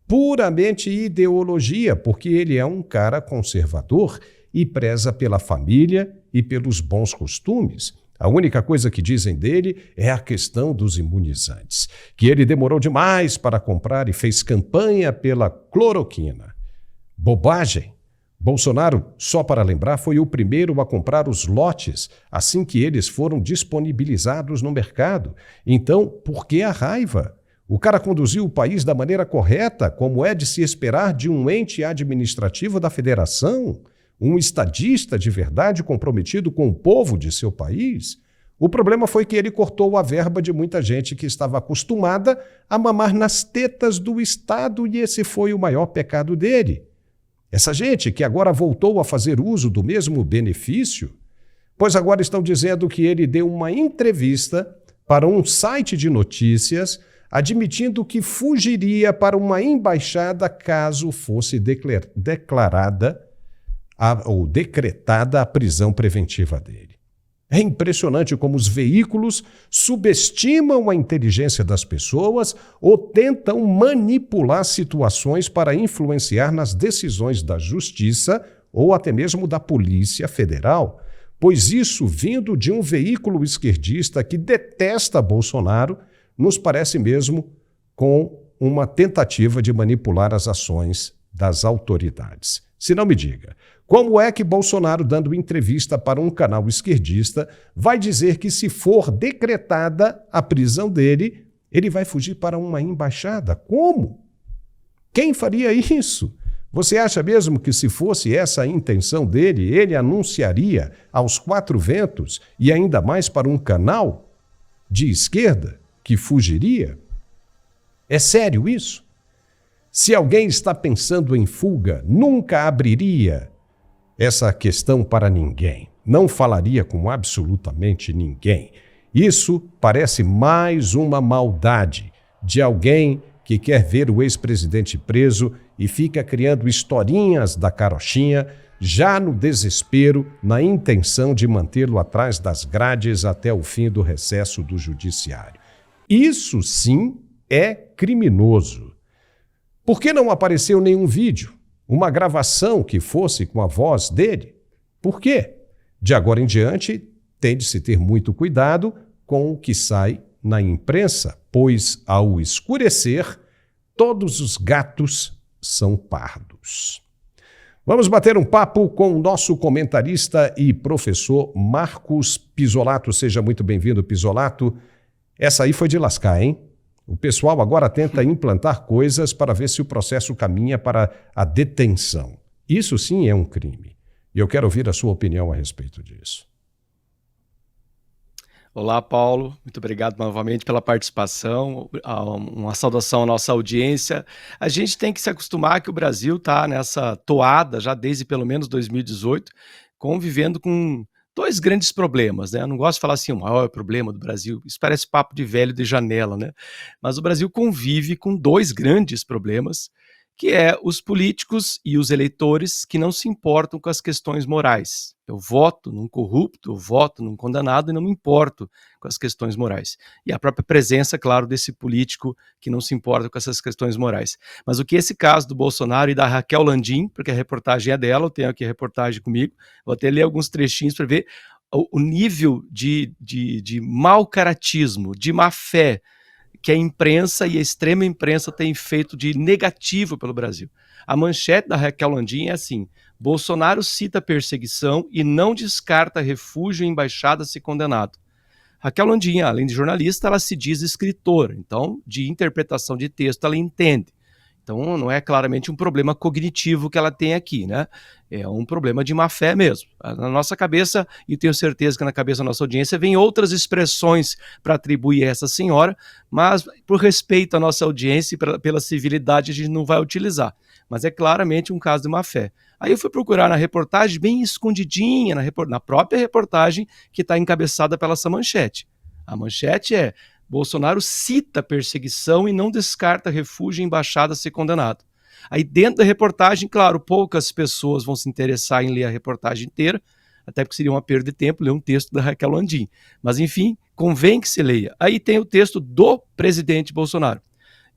Puramente ideologia, porque ele é um cara conservador e preza pela família e pelos bons costumes. A única coisa que dizem dele é a questão dos imunizantes, que ele demorou demais para comprar e fez campanha pela cloroquina. Bobagem! Bolsonaro, só para lembrar, foi o primeiro a comprar os lotes assim que eles foram disponibilizados no mercado. Então, por que a raiva? O cara conduziu o país da maneira correta, como é de se esperar de um ente administrativo da federação, um estadista de verdade comprometido com o povo de seu país. O problema foi que ele cortou a verba de muita gente que estava acostumada a mamar nas tetas do Estado e esse foi o maior pecado dele. Essa gente que agora voltou a fazer uso do mesmo benefício, pois agora estão dizendo que ele deu uma entrevista para um site de notícias admitindo que fugiria para uma embaixada caso fosse decretada a prisão preventiva dele. É impressionante como os veículos subestimam a inteligência das pessoas ou tentam manipular situações para influenciar nas decisões da justiça ou até mesmo da Polícia Federal, pois isso, vindo de um veículo esquerdista que detesta Bolsonaro, nos parece mesmo com uma tentativa de manipular as ações das autoridades. Se não me diga, como é que Bolsonaro, dando entrevista para um canal esquerdista, vai dizer que se for decretada a prisão dele, ele vai fugir para uma embaixada? Como? Quem faria isso? Você acha mesmo que se fosse essa a intenção dele, ele anunciaria aos quatro ventos e ainda mais para um canal de esquerda que fugiria? É sério isso? Se alguém está pensando em fuga, nunca abriria essa questão para ninguém. Não falaria com absolutamente ninguém. Isso parece mais uma maldade de alguém que quer ver o ex-presidente preso e fica criando historinhas da carochinha, já no desespero, na intenção de mantê-lo atrás das grades até o fim do recesso do judiciário. Isso sim é criminoso. Por que não apareceu nenhum vídeo? Uma gravação que fosse com a voz dele? Por quê? De agora em diante, tem de se ter muito cuidado com o que sai na imprensa, pois, ao escurecer, todos os gatos são pardos. Vamos bater um papo com o nosso comentarista e professor Marcos Pisolato. Seja muito bem-vindo, Pisolato. Essa aí foi de lascar, hein? O pessoal agora tenta implantar coisas para ver se o processo caminha para a detenção. Isso sim é um crime. E eu quero ouvir a sua opinião a respeito disso. Olá, Paulo. Muito obrigado novamente pela participação. Uma saudação à nossa audiência. A gente tem que se acostumar que o Brasil está nessa toada já desde pelo menos 2018, convivendo com dois grandes problemas, né? Eu não gosto de falar assim, o maior problema do Brasil. Isso parece papo de velho de janela, né? Mas o Brasil convive com dois grandes problemas, que é os políticos e os eleitores que não se importam com as questões morais. Eu voto num corrupto, eu voto num condenado e não me importo com as questões morais. E a própria presença, claro, desse político que não se importa com essas questões morais. Mas o que esse caso do Bolsonaro e da Raquel Landim, porque a reportagem é dela, eu tenho aqui a reportagem comigo, vou até ler alguns trechinhos para ver o nível de mau caratismo, de má fé, que a imprensa e a extrema imprensa têm feito de negativo pelo Brasil. A manchete da Raquel Landim é assim: Bolsonaro cita perseguição e não descarta refúgio em embaixada se condenado. Raquel Landim, além de jornalista, ela se diz escritora, então de interpretação de texto ela entende. Então não é claramente um problema cognitivo que ela tem aqui, né? É um problema de má fé mesmo. Na nossa cabeça, e tenho certeza que na cabeça da nossa audiência, vem outras expressões para atribuir a essa senhora, mas por respeito à nossa audiência e pela civilidade a gente não vai utilizar. Mas é claramente um caso de má fé. Aí eu fui procurar na reportagem, bem escondidinha, na própria reportagem que está encabeçada pela essa manchete. A manchete é: Bolsonaro cita perseguição e não descarta refúgio em embaixada se condenado. Aí dentro da reportagem, claro, poucas pessoas vão se interessar em ler a reportagem inteira, até porque seria uma perda de tempo ler um texto da Raquel Landim. Mas enfim, convém que se leia. Aí tem o texto do presidente Bolsonaro.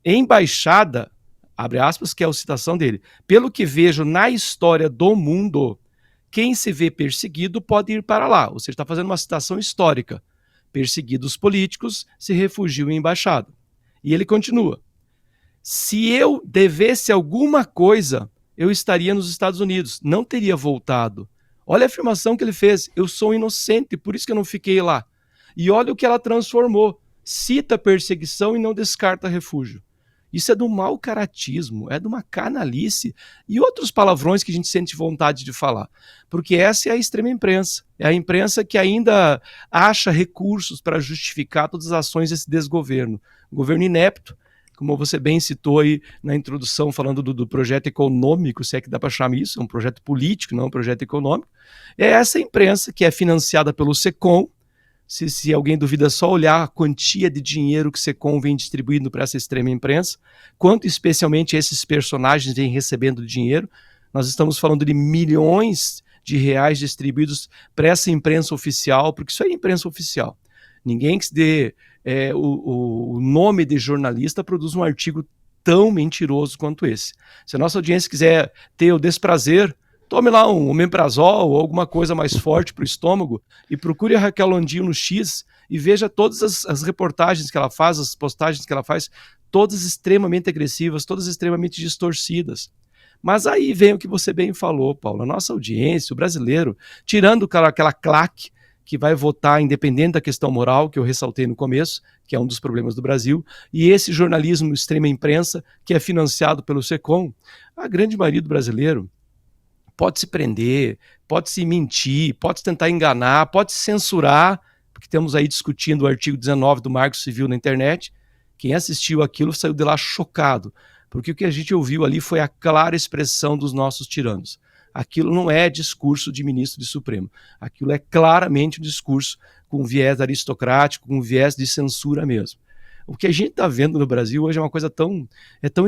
Embaixada, abre aspas, que é a citação dele: pelo que vejo na história do mundo, quem se vê perseguido pode ir para lá. Ou seja, está fazendo uma citação histórica. Perseguidos políticos se refugiam em embaixada. E ele continua: se eu devesse alguma coisa, eu estaria nos Estados Unidos, não teria voltado. Olha a afirmação que ele fez: eu sou inocente, por isso que eu não fiquei lá. E olha o que ela transformou: cita perseguição e não descarta refúgio. Isso é do mau caratismo, é de uma canalice e outros palavrões que a gente sente vontade de falar. Porque essa é a extrema imprensa. É a imprensa que ainda acha recursos para justificar todas as ações desse desgoverno. Governo inepto, como você bem citou aí na introdução, falando do projeto econômico, se é que dá para chamar isso, é um projeto político, não um projeto econômico. É essa imprensa que é financiada pelo SECOM. Se alguém duvida, é só olhar a quantia de dinheiro que o SECOM vem distribuindo para essa extrema imprensa, quanto especialmente esses personagens vêm recebendo dinheiro. Nós estamos falando de milhões de reais distribuídos para essa imprensa oficial, porque isso é imprensa oficial. Ninguém que se dê o nome de jornalista produz um artigo tão mentiroso quanto esse. Se a nossa audiência quiser ter o desprazer, tome lá um omeprazol ou alguma coisa mais forte para o estômago e procure a Raquel Landim no X e veja todas as reportagens que ela faz, as postagens que ela faz, todas extremamente agressivas, todas extremamente distorcidas. Mas aí vem o que você bem falou, Paulo. A nossa audiência, o brasileiro, tirando aquela claque que vai votar independente da questão moral, que eu ressaltei no começo, que é um dos problemas do Brasil, e esse jornalismo extrema imprensa, que é financiado pelo SECOM, a grande maioria do brasileiro pode se prender, pode se mentir, pode tentar enganar, pode se censurar, porque temos aí discutindo o artigo 19 do Marco Civil na internet. Quem assistiu aquilo saiu de lá chocado, porque o que a gente ouviu ali foi a clara expressão dos nossos tiranos. aquilo não é discurso de ministro de Supremo. Aquilo é claramente um discurso com viés aristocrático, com viés de censura mesmo. O que a gente está vendo no Brasil hoje é uma coisa tão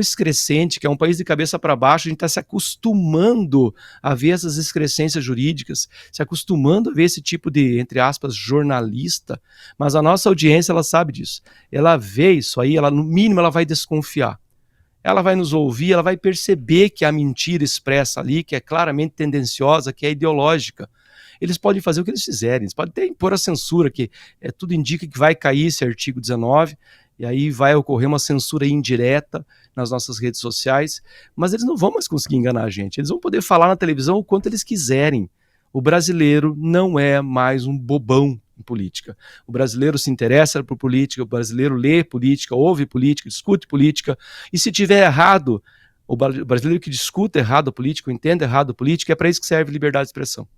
excrescente, que é um país de cabeça para baixo, a gente está se acostumando a ver essas excrescências jurídicas, se acostumando a ver esse tipo de, entre aspas, jornalista, mas a nossa audiência, ela sabe disso. Ela vê isso aí, ela, no mínimo ela vai desconfiar. Ela vai nos ouvir, ela vai perceber que há mentira expressa ali, que é claramente tendenciosa, que é ideológica. Eles podem fazer o que eles fizerem, eles podem até impor a censura, que tudo indica que vai cair esse artigo 19, e aí vai ocorrer uma censura indireta nas nossas redes sociais, mas eles não vão mais conseguir enganar a gente, eles vão poder falar na televisão o quanto eles quiserem. O brasileiro não é mais um bobão em política. O brasileiro se interessa por política, o brasileiro lê política, ouve política, discute política, e se tiver errado, o brasileiro que discuta errado a política, entende errado a política, é para isso que serve liberdade de expressão.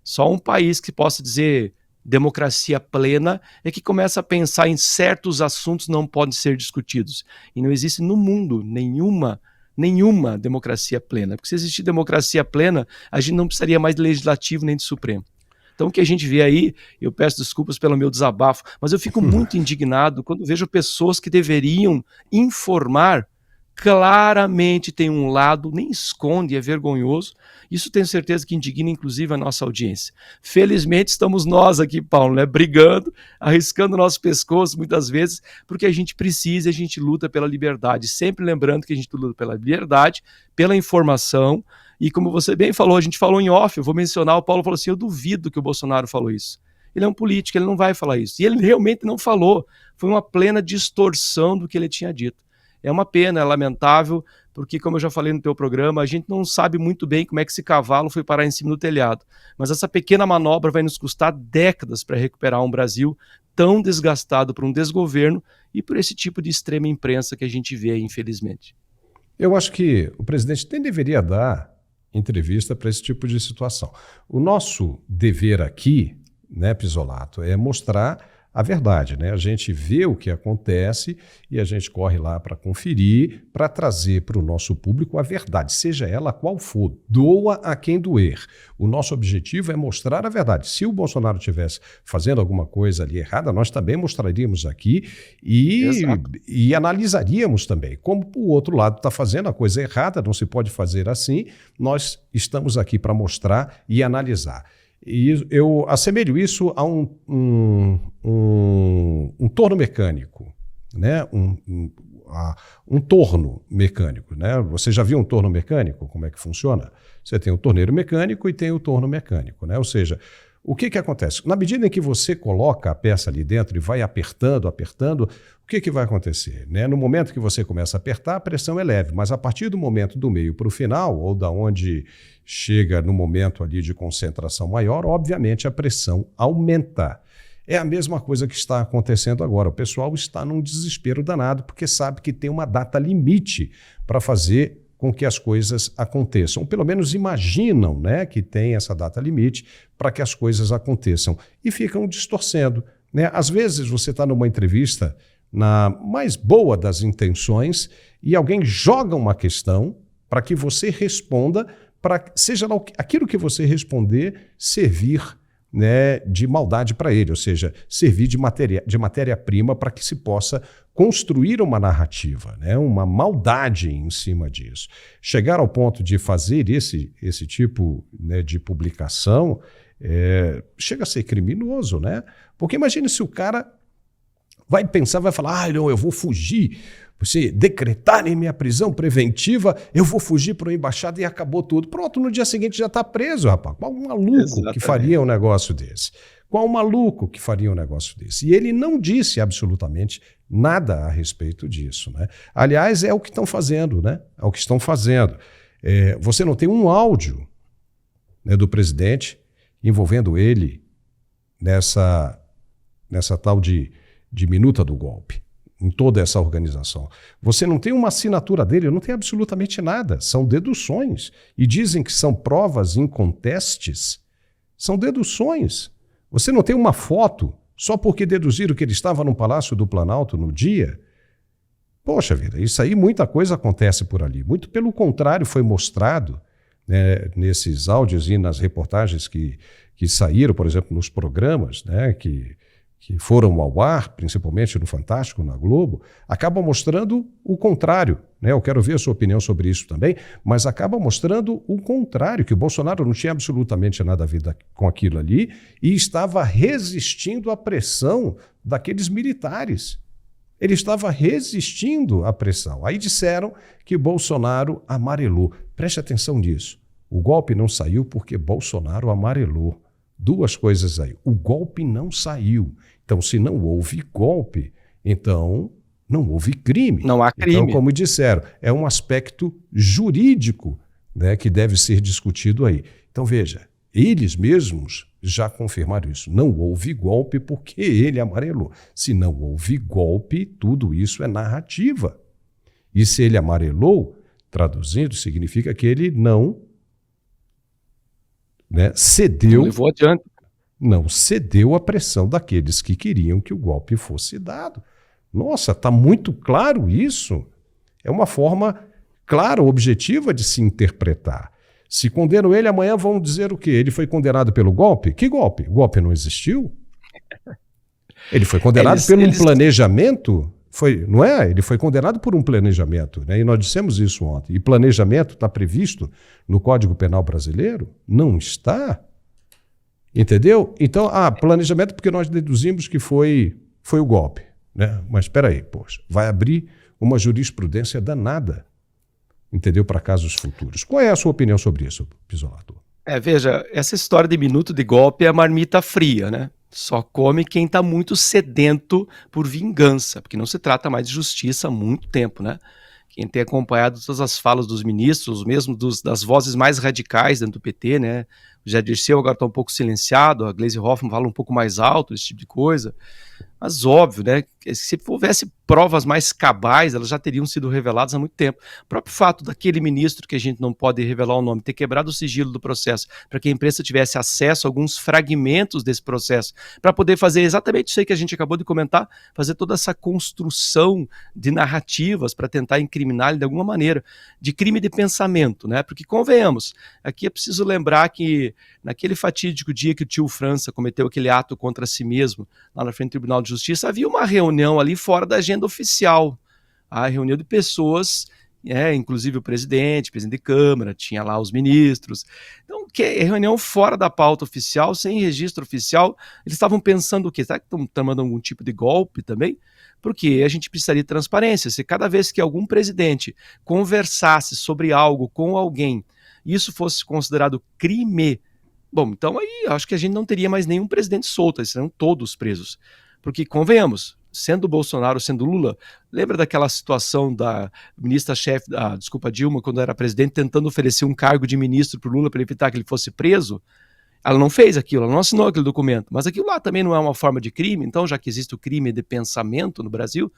Só um país que possa dizer democracia plena é que começa a pensar em certos assuntos não podem ser discutidos. E não existe no mundo nenhuma democracia plena. Porque se existir democracia plena, a gente não precisaria mais de legislativo nem de Supremo. Então o que a gente vê aí, eu peço desculpas pelo meu desabafo, mas eu fico muito indignado quando vejo pessoas que deveriam informar, claramente tem um lado, nem esconde, é vergonhoso. Isso tenho certeza que indigna inclusive a nossa audiência. Felizmente estamos nós aqui, Paulo, né, brigando, arriscando o nosso pescoço muitas vezes, porque a gente precisa, a gente luta pela liberdade, sempre lembrando que a gente luta pela liberdade, pela informação, e como você bem falou, a gente falou em off, eu vou mencionar, o Paulo falou assim, eu duvido que o Bolsonaro falou isso. Ele é um político, ele não vai falar isso. E ele realmente não falou, foi uma plena distorção do que ele tinha dito. É uma pena, é lamentável, porque, como eu já falei no teu programa, a gente não sabe muito bem como é que esse cavalo foi parar em cima do telhado. Mas essa pequena manobra vai nos custar décadas para recuperar um Brasil tão desgastado por um desgoverno e por esse tipo de extrema imprensa que a gente vê, infelizmente. Eu acho que o presidente nem deveria dar entrevista para esse tipo de situação. O nosso dever aqui, né, Pisolato, é mostrar a verdade, né? A gente vê o que acontece e a gente corre lá para conferir, para trazer para o nosso público a verdade, seja ela qual for, doa a quem doer. O nosso objetivo é mostrar a verdade. Se o Bolsonaro estivesse fazendo alguma coisa ali errada, nós também mostraríamos aqui e analisaríamos também. Como o outro lado está fazendo a coisa errada, não se pode fazer assim, nós estamos aqui para mostrar e analisar. E eu assemelho isso a um torno mecânico, né? Um torno mecânico, né? Você já viu um torno mecânico? Como é que funciona? Você tem o torneiro mecânico e tem o torno mecânico, né? Ou seja, o que acontece? Na medida em que você coloca a peça ali dentro e vai apertando, o que vai acontecer? Né? No momento que você começa a apertar, a pressão é leve, mas a partir do momento do meio para o final, ou da onde chega no momento ali de concentração maior, obviamente a pressão aumenta. É a mesma coisa que está acontecendo agora. O pessoal está num desespero danado porque sabe que tem uma data limite para fazer com que as coisas aconteçam. Pelo menos imaginam, né, que tem essa data limite para que as coisas aconteçam e ficam distorcendo, né? Às vezes você está numa entrevista na mais boa das intenções e alguém joga uma questão para que você responda, para seja lá aquilo que você responder servir, né, de maldade para ele, ou seja, servir de matéria-prima para que se possa construir uma narrativa, né, uma maldade em cima disso. Chegar ao ponto de fazer esse tipo, né, de publicação chega a ser criminoso, né? Porque imagine se o cara vai pensar, vai falar, não, eu vou fugir. Se decretarem minha prisão preventiva, eu vou fugir para a embaixada e acabou tudo. Pronto, no dia seguinte já está preso, rapaz. Qual maluco que faria um negócio desse? Qual maluco que faria um negócio desse? E ele não disse absolutamente nada a respeito disso, né? Aliás, é o que estão fazendo, né? É o que estão fazendo. Você não tem um áudio, né, do presidente envolvendo ele nessa tal de minuta do golpe, em toda essa organização. Você não tem uma assinatura dele, não tem absolutamente nada. São deduções. E dizem que são provas incontestes. São deduções. Você não tem uma foto só porque deduziram que ele estava no Palácio do Planalto no dia. Poxa vida, isso aí muita coisa acontece por ali. Muito pelo contrário, foi mostrado, né, nesses áudios e nas reportagens que saíram, por exemplo, nos programas, né, que foram ao ar, principalmente no Fantástico, na Globo, acaba mostrando o contrário, né? Eu quero ver a sua opinião sobre isso também, mas acaba mostrando o contrário, que o Bolsonaro não tinha absolutamente nada a ver com aquilo ali e estava resistindo à pressão daqueles militares. Ele estava resistindo à pressão. Aí disseram que Bolsonaro amarelou. Preste atenção nisso. O golpe não saiu porque Bolsonaro amarelou. Duas coisas aí. O golpe não saiu. Então, se não houve golpe, então não houve crime. Não há crime. Então, como disseram, é um aspecto jurídico, né, que deve ser discutido aí. Então, veja, eles mesmos já confirmaram isso. Não houve golpe porque ele amarelou. Se não houve golpe, tudo isso é narrativa. E se ele amarelou, traduzindo, significa que ele não, né, cedeu. Não levou adiante. Não cedeu à pressão daqueles que queriam que o golpe fosse dado. Nossa, está muito claro isso. É uma forma clara, objetiva de se interpretar. Se condenam ele, amanhã vão dizer o quê? Ele foi condenado pelo golpe? Que golpe? O golpe não existiu? Ele foi condenado por um planejamento? Não é? Ele foi condenado por um planejamento, né? E nós dissemos isso ontem. E planejamento está previsto no Código Penal brasileiro? Não está. Entendeu? Então, planejamento porque nós deduzimos que foi o golpe, né? Mas espera aí, poxa, vai abrir uma jurisprudência danada, entendeu? Para casos futuros. Qual é a sua opinião sobre isso, Pisolato? Veja, essa história de minuto de golpe é a marmita fria, né? Só come quem está muito sedento por vingança, porque não se trata mais de justiça há muito tempo, né? Quem tem acompanhado todas as falas dos ministros, mesmo das vozes mais radicais dentro do PT, né? O Jair Dirceu agora está um pouco silenciado, a Gleisi Hoffmann fala um pouco mais alto, esse tipo de coisa. Mas óbvio, né? Se houvesse provas mais cabais, elas já teriam sido reveladas há muito tempo. O próprio fato daquele ministro, que a gente não pode revelar o nome, ter quebrado o sigilo do processo, para que a imprensa tivesse acesso a alguns fragmentos desse processo, para poder fazer exatamente isso aí que a gente acabou de comentar, fazer toda essa construção de narrativas para tentar incriminar ele de alguma maneira, de crime de pensamento, né? Porque, convenhamos, aqui é preciso lembrar que naquele fatídico dia que o tio França cometeu aquele ato contra si mesmo, lá na frente do Tribunal de Justiça, havia uma reunião ali fora da agenda oficial, a reunião de pessoas, inclusive o presidente de Câmara, tinha lá os ministros, então, que é reunião fora da pauta oficial, sem registro oficial. Eles estavam pensando o quê? Será que estão tramando algum tipo de golpe também? Porque a gente precisaria de transparência. Se cada vez que algum presidente conversasse sobre algo com alguém, isso fosse considerado crime, bom, então aí acho que a gente não teria mais nenhum presidente solto, eles serão todos presos. Porque, convenhamos, sendo Bolsonaro, sendo Lula, lembra daquela situação da ministra-chefe, Dilma, quando era presidente, tentando oferecer um cargo de ministro para o Lula para evitar que ele fosse preso? Ela não fez aquilo, ela não assinou aquele documento, mas aquilo lá também não é uma forma de crime, então já que existe o crime de pensamento no Brasil,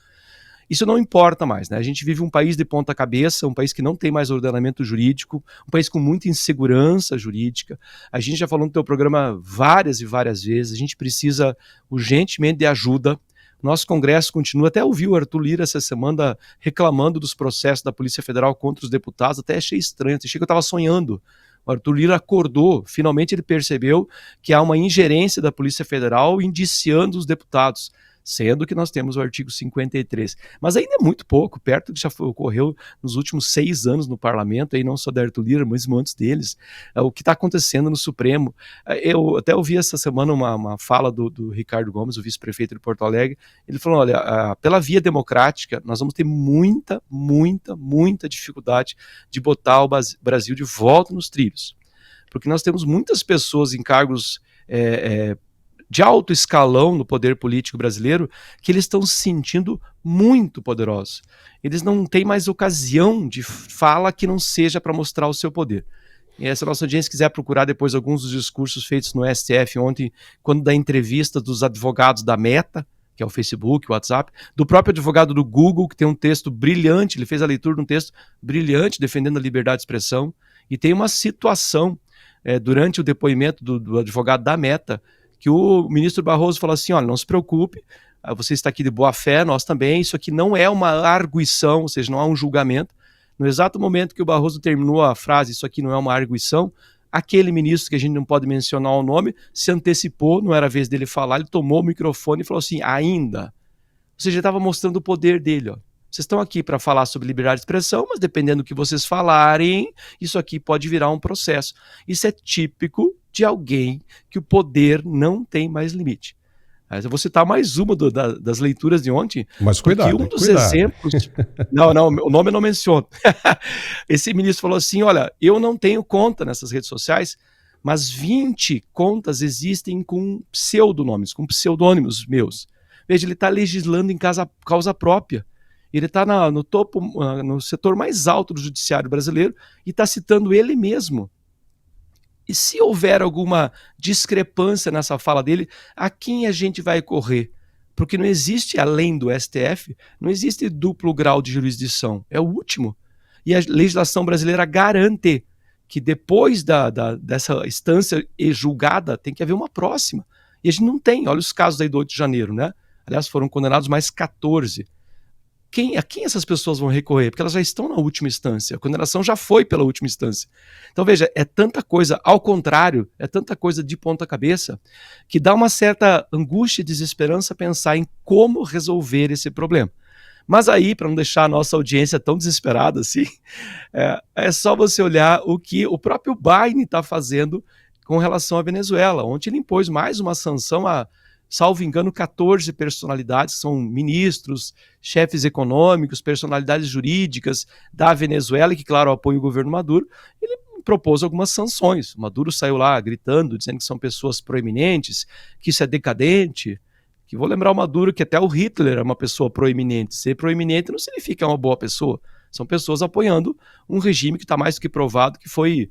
isso não importa mais, né? A gente vive um país de ponta cabeça, um país que não tem mais ordenamento jurídico, um país com muita insegurança jurídica. A gente já falou no teu programa várias e várias vezes, a gente precisa urgentemente de ajuda. Nosso Congresso continua, até ouviu o Arthur Lira essa semana reclamando dos processos da Polícia Federal contra os deputados, até achei estranho, achei que eu estava sonhando. O Arthur Lira acordou, finalmente ele percebeu que há uma ingerência da Polícia Federal indiciando os deputados, sendo que nós temos o artigo 53. Mas ainda é muito pouco, perto do que já ocorreu nos últimos 6 anos no parlamento, aí não só da Arthur Lira, mas muitos deles, o que está acontecendo no Supremo. Eu até ouvi essa semana uma fala do Ricardo Gomes, o vice-prefeito de Porto Alegre, ele falou, olha, pela via democrática, nós vamos ter muita dificuldade de botar o Brasil de volta nos trilhos, porque nós temos muitas pessoas em cargos de alto escalão no poder político brasileiro, que eles estão se sentindo muito poderosos. Eles não têm mais ocasião de fala que não seja para mostrar o seu poder. E se a nossa audiência quiser procurar depois alguns dos discursos feitos no STF ontem, quando da entrevista dos advogados da Meta, que é o Facebook, o WhatsApp, do próprio advogado do Google, que tem um texto brilhante, ele fez a leitura de um texto brilhante defendendo a liberdade de expressão, e tem uma situação durante o depoimento do advogado da Meta, que o ministro Barroso falou assim, olha, não se preocupe, você está aqui de boa fé, nós também, isso aqui não é uma arguição, ou seja, não há um julgamento, No exato momento que o Barroso terminou a frase, isso aqui não é uma arguição, aquele ministro que a gente não pode mencionar o nome, se antecipou, não era a vez dele falar, ele tomou o microfone e falou assim, ainda. Ou seja, ele estava mostrando o poder dele. Ó. Vocês estão aqui para falar sobre liberdade de expressão, mas dependendo do que vocês falarem, isso aqui pode virar um processo. Isso é típico de alguém que o poder não tem mais limite. Mas eu vou citar mais uma das leituras de ontem. Mas cuidado, um dos exemplos... Não, o nome eu não menciono. Esse ministro falou assim, olha, eu não tenho conta nessas redes sociais, mas 20 contas existem com pseudônimos meus. Veja, ele está legislando em causa própria. Ele está no topo, no setor mais alto do judiciário brasileiro e está citando ele mesmo. E se houver alguma discrepância nessa fala dele, a quem a gente vai correr? Porque não existe, além do STF, não existe duplo grau de jurisdição. É o último. E a legislação brasileira garante que depois dessa instância julgada tem que haver uma próxima. E a gente não tem. Olha os casos aí do 8 de janeiro, né? Aliás, foram condenados mais 14. A quem essas pessoas vão recorrer? Porque elas já estão na última instância. A condenação já foi pela última instância. Então, veja, é tanta coisa, ao contrário, é tanta coisa de ponta cabeça, que dá uma certa angústia e desesperança pensar em como resolver esse problema. Mas aí, para não deixar a nossa audiência tão desesperada assim, é só você olhar o que o próprio Biden está fazendo com relação à Venezuela. Ontem ele impôs mais uma sanção a, salvo engano, 14 personalidades, que são ministros, chefes econômicos, personalidades jurídicas da Venezuela, que, claro, apoiam o governo Maduro. Ele propôs algumas sanções. O Maduro saiu lá gritando, dizendo que são pessoas proeminentes, que isso é decadente. Que vou lembrar o Maduro que até o Hitler é uma pessoa proeminente. Ser proeminente não significa uma boa pessoa. São pessoas apoiando um regime que está mais do que provado que foi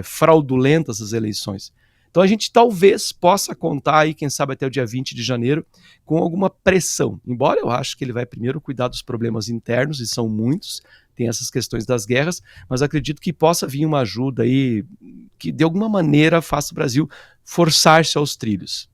fraudulento essas eleições. Então a gente talvez possa contar aí, quem sabe até o dia 20 de janeiro, com alguma pressão. Embora eu acho que ele vai primeiro cuidar dos problemas internos, e são muitos, tem essas questões das guerras, mas acredito que possa vir uma ajuda aí que de alguma maneira faça o Brasil forçar-se aos trilhos.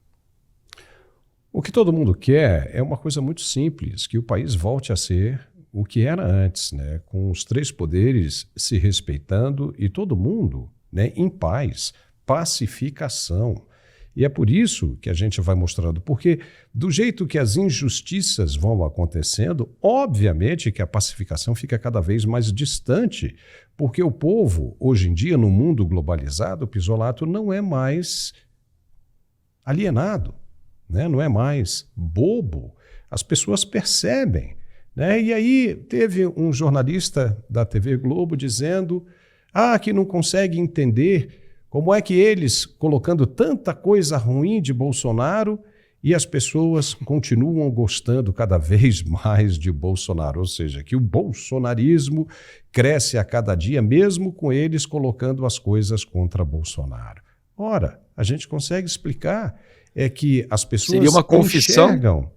O que todo mundo quer é uma coisa muito simples, que o país volte a ser o que era antes, né? Com os três poderes se respeitando e todo mundo, né, em paz. Pacificação. E é por isso que a gente vai mostrando, porque do jeito que as injustiças vão acontecendo, obviamente que a pacificação fica cada vez mais distante, porque o povo, hoje em dia, no mundo globalizado, o Pisolato não é mais alienado, né? Não é mais bobo. As pessoas percebem, né? E aí teve um jornalista da TV Globo dizendo que não consegue entender como é que eles, colocando tanta coisa ruim de Bolsonaro, e as pessoas continuam gostando cada vez mais de Bolsonaro. Ou seja, que o bolsonarismo cresce a cada dia, mesmo com eles colocando as coisas contra Bolsonaro. Ora, a gente consegue explicar que as pessoas seria uma confissão? Enxergam.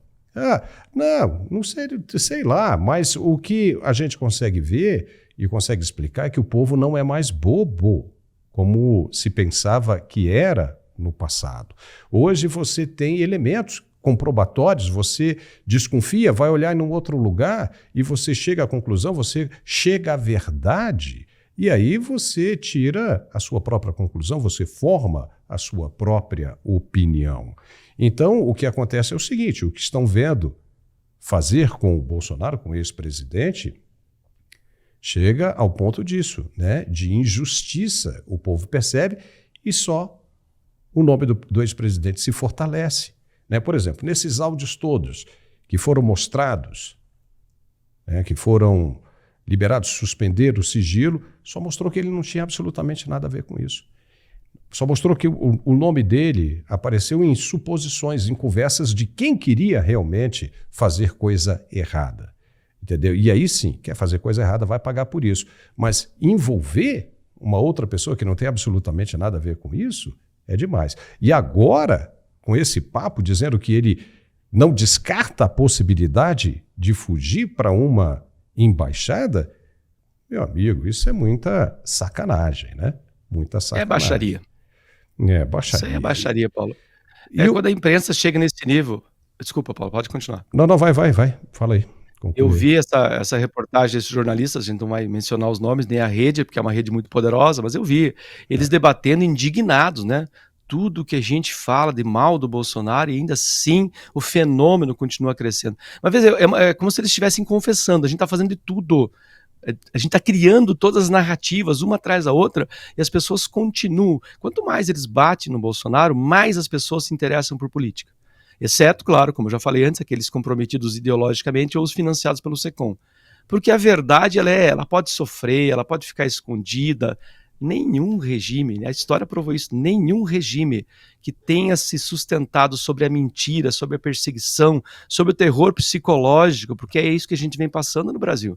Não sei lá, mas o que a gente consegue ver e consegue explicar é que o povo não é mais bobo, como se pensava que era no passado. Hoje você tem elementos comprobatórios, você desconfia, vai olhar em um outro lugar e você chega à conclusão, você chega à verdade, e aí você tira a sua própria conclusão, você forma a sua própria opinião. Então, o que acontece é o seguinte, o que estão vendo fazer com o Bolsonaro, com o ex-presidente, chega ao ponto disso, né, de injustiça. O povo percebe e só o nome do ex-presidente se fortalece, né? Por exemplo, nesses áudios todos que foram mostrados, né, que foram liberados, suspenderam o sigilo, só mostrou que ele não tinha absolutamente nada a ver com isso. Só mostrou que o nome dele apareceu em suposições, em conversas de quem queria realmente fazer coisa errada. Entendeu? E aí sim, quer fazer coisa errada, vai pagar por isso. Mas envolver uma outra pessoa que não tem absolutamente nada a ver com isso é demais. E agora, com esse papo dizendo que ele não descarta a possibilidade de fugir para uma embaixada, meu amigo, isso é muita sacanagem, né? Muita sacanagem. É baixaria. É baixaria. Isso aí é baixaria, Paulo. E quando a imprensa chega nesse nível... Desculpa, Paulo, pode continuar. Não, vai. Fala aí. Eu Conclui. vi essa reportagem desses jornalistas, a gente não vai mencionar os nomes, nem a rede, porque é uma rede muito poderosa, mas eu vi eles debatendo indignados, né? Tudo que a gente fala de mal do Bolsonaro e ainda assim o fenômeno continua crescendo. Mas veja, é como se eles estivessem confessando, a gente está fazendo de tudo. A gente está criando todas as narrativas, uma atrás da outra, e as pessoas continuam. Quanto mais eles batem no Bolsonaro, mais as pessoas se interessam por política. Exceto, claro, como eu já falei antes, aqueles comprometidos ideologicamente ou os financiados pelo SECOM. Porque a verdade, ela pode sofrer, ela pode ficar escondida. Nenhum regime, a história provou isso, nenhum regime que tenha se sustentado sobre a mentira, sobre a perseguição, sobre o terror psicológico, porque é isso que a gente vem passando no Brasil.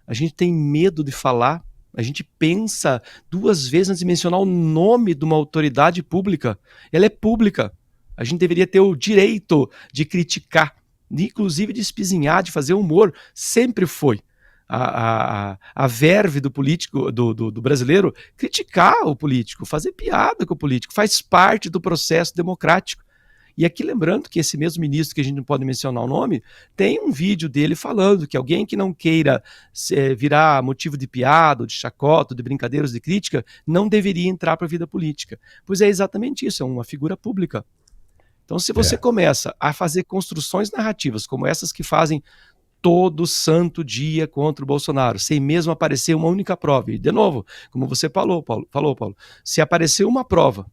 A gente tem medo de falar, a gente pensa 2 vezes antes de mencionar o nome de uma autoridade pública. Ela é pública. A gente deveria ter o direito de criticar, inclusive de espizinhar, de fazer humor. Sempre foi a verve do político, do brasileiro, criticar o político, fazer piada com o político. Faz parte do processo democrático. E aqui lembrando que esse mesmo ministro, que a gente não pode mencionar o nome, tem um vídeo dele falando que alguém que não queira virar motivo de piada, de chacota, de brincadeiras, de crítica, não deveria entrar para a vida política. Pois é exatamente isso, é uma figura pública. Então, se você começa a fazer construções narrativas como essas que fazem todo santo dia contra o Bolsonaro, sem mesmo aparecer uma única prova, e de novo, como você falou, Paulo, se aparecer uma prova,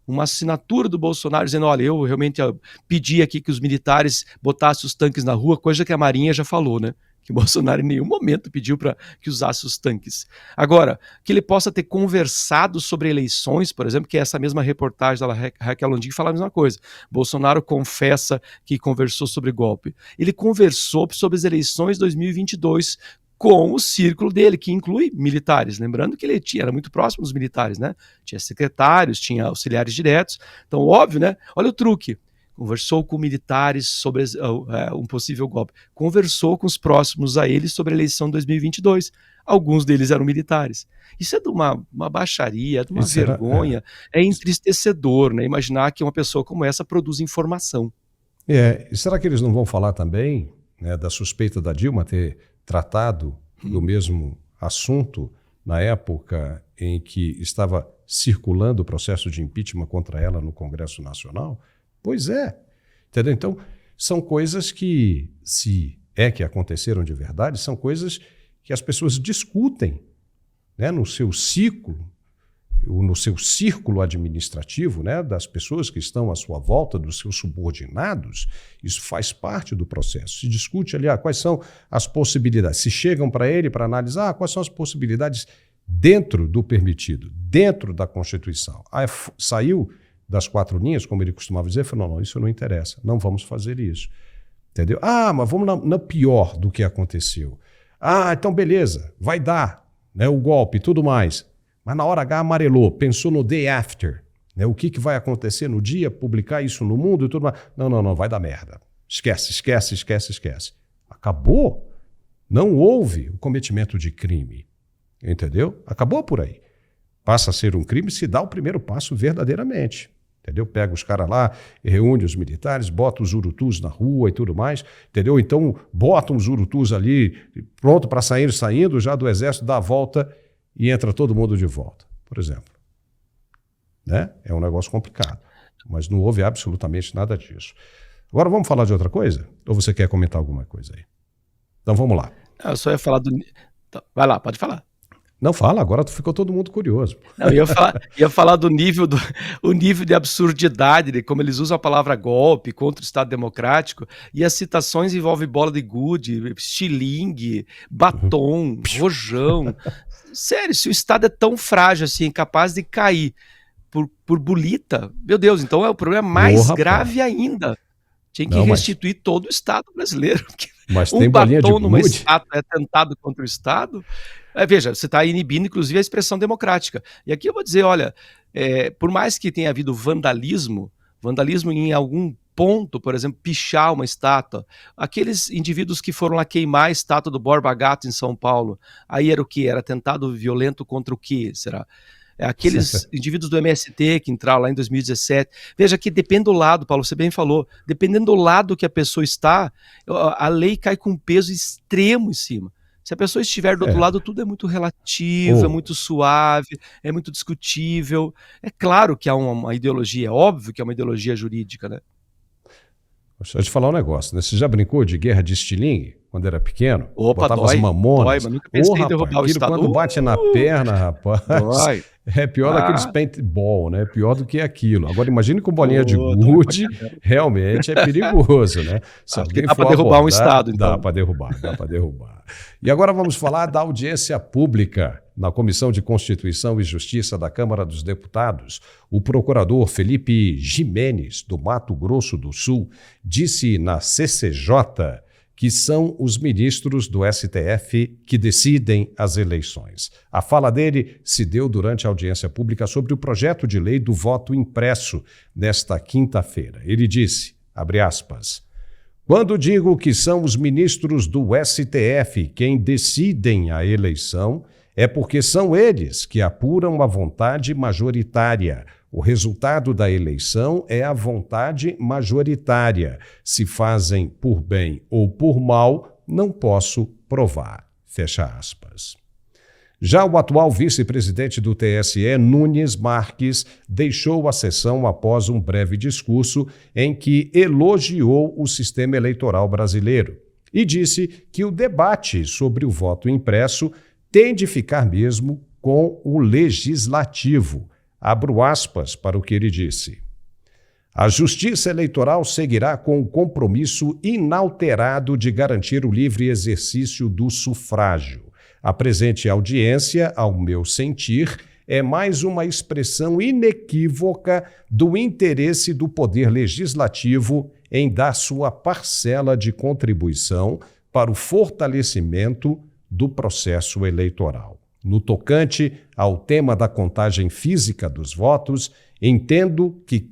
uma assinatura do Bolsonaro dizendo, olha, eu realmente pedi aqui que os militares botassem os tanques na rua, coisa que a Marinha já falou, né? Que o Bolsonaro em nenhum momento pediu para que usasse os tanques. Agora, que ele possa ter conversado sobre eleições, por exemplo, que é essa mesma reportagem da Raquel Longin que fala a mesma coisa. Bolsonaro confessa que conversou sobre golpe. Ele conversou sobre as eleições de 2022 com o círculo dele, que inclui militares. Lembrando que ele era muito próximo dos militares, né? Tinha secretários, tinha auxiliares diretos. Então, óbvio, né? Olha o truque. Conversou com militares sobre um possível golpe. Conversou com os próximos a ele sobre a eleição de 2022. Alguns deles eram militares. Isso é de uma baixaria, de uma vergonha. É entristecedor, né? Imaginar que uma pessoa como essa produz informação. E será que eles não vão falar também, né, da suspeita da Dilma ter tratado do mesmo assunto na época em que estava circulando o processo de impeachment contra ela no Congresso Nacional? Pois é. Entendeu? Então, são coisas que, se é que aconteceram de verdade, são coisas que as pessoas discutem, né, no seu ciclo, no seu círculo administrativo, né, das pessoas que estão à sua volta, dos seus subordinados. Isso faz parte do processo. Se discute ali quais são as possibilidades. Se chegam para ele para analisar quais são as possibilidades dentro do permitido, dentro da Constituição. Aí saiu das 4 linhas, como ele costumava dizer, falou, não, isso não interessa, não vamos fazer isso. Entendeu? Mas vamos na pior do que aconteceu. Então beleza, vai dar, né, o golpe e tudo mais. Mas na hora H amarelou, pensou no day after, né, o que vai acontecer no dia, publicar isso no mundo e tudo mais. Não, vai dar merda. Esquece. Acabou. Não houve o cometimento de crime. Entendeu? Acabou por aí. Passa a ser um crime se dá o primeiro passo verdadeiramente. Entendeu? Pega os caras lá, reúne os militares, bota os urutus na rua e tudo mais, entendeu? Então, bota uns urutus ali, pronto para sair, saindo já do exército, dá a volta e entra todo mundo de volta, por exemplo. Né? É um negócio complicado, mas não houve absolutamente nada disso. Agora vamos falar de outra coisa? Ou você quer comentar alguma coisa aí? Então vamos lá. Eu só ia falar do... Vai lá, pode falar. Não, fala, agora ficou todo mundo curioso. Não, ia falar do nível, o nível de absurdidade, de como eles usam a palavra golpe contra o Estado Democrático, e as citações envolvem bola de gude, estilingue, batom, rojão. Sério, se o Estado é tão frágil assim, incapaz de cair por bolita, meu Deus, então é o problema mais grave ainda. Tinha que restituir todo o Estado brasileiro. Mas tem bolinha de gude? Numa estátua é atentado contra o Estado. Veja, você está inibindo, inclusive, a expressão democrática. E aqui eu vou dizer, olha, por mais que tenha havido vandalismo em algum ponto, por exemplo, pichar uma estátua, aqueles indivíduos que foram lá queimar a estátua do Borba Gato em São Paulo, aí era o quê? Era atentado violento contra o quê, será? Aqueles indivíduos do MST que entraram lá em 2017. Veja que depende do lado, Paulo, você bem falou, dependendo do lado que a pessoa está, a lei cai com um peso extremo em cima. Se a pessoa estiver do outro lado, tudo é muito relativo, é muito suave, é muito discutível. É claro que há uma ideologia, é óbvio que é uma ideologia jurídica, né? Deixa eu te falar um negócio, né? Você já brincou de guerra de estilingue quando era pequeno? Opa, botava as mamonas. dói, mas nunca pensei em derrubar o aquilo Estado. quando bate na perna, rapaz, Dói. é pior daqueles paintball, né? Pior do que aquilo. Agora imagine com bolinha de Dói gude, pra caramba. realmente é perigoso, né? Se Acho que alguém dá for pra derrubar um abordar, Estado, então. Dá para derrubar, dá para derrubar. E agora vamos falar da audiência pública. Na Comissão de Constituição e Justiça da Câmara dos Deputados, o procurador Felipe Jimenez, do Mato Grosso do Sul, disse na CCJ que são os ministros do STF que decidem as eleições. A fala dele se deu durante a audiência pública sobre o projeto de lei do voto impresso nesta quinta-feira. Ele disse, abre aspas, quando digo que são os ministros do STF quem decidem a eleição, é porque são eles que apuram a vontade majoritária. O resultado da eleição é a vontade majoritária. Se fazem por bem ou por mal, não posso provar. Fecha aspas. Já o atual vice-presidente do TSE, Nunes Marques, deixou a sessão após um breve discurso em que elogiou o sistema eleitoral brasileiro e disse que o debate sobre o voto impresso tem de ficar mesmo com o legislativo. Abro aspas para o que ele disse. A Justiça Eleitoral seguirá com o compromisso inalterado de garantir o livre exercício do sufrágio. A presente audiência, ao meu sentir, é mais uma expressão inequívoca do interesse do Poder Legislativo em dar sua parcela de contribuição para o fortalecimento do processo eleitoral. No tocante ao tema da contagem física dos votos, entendo que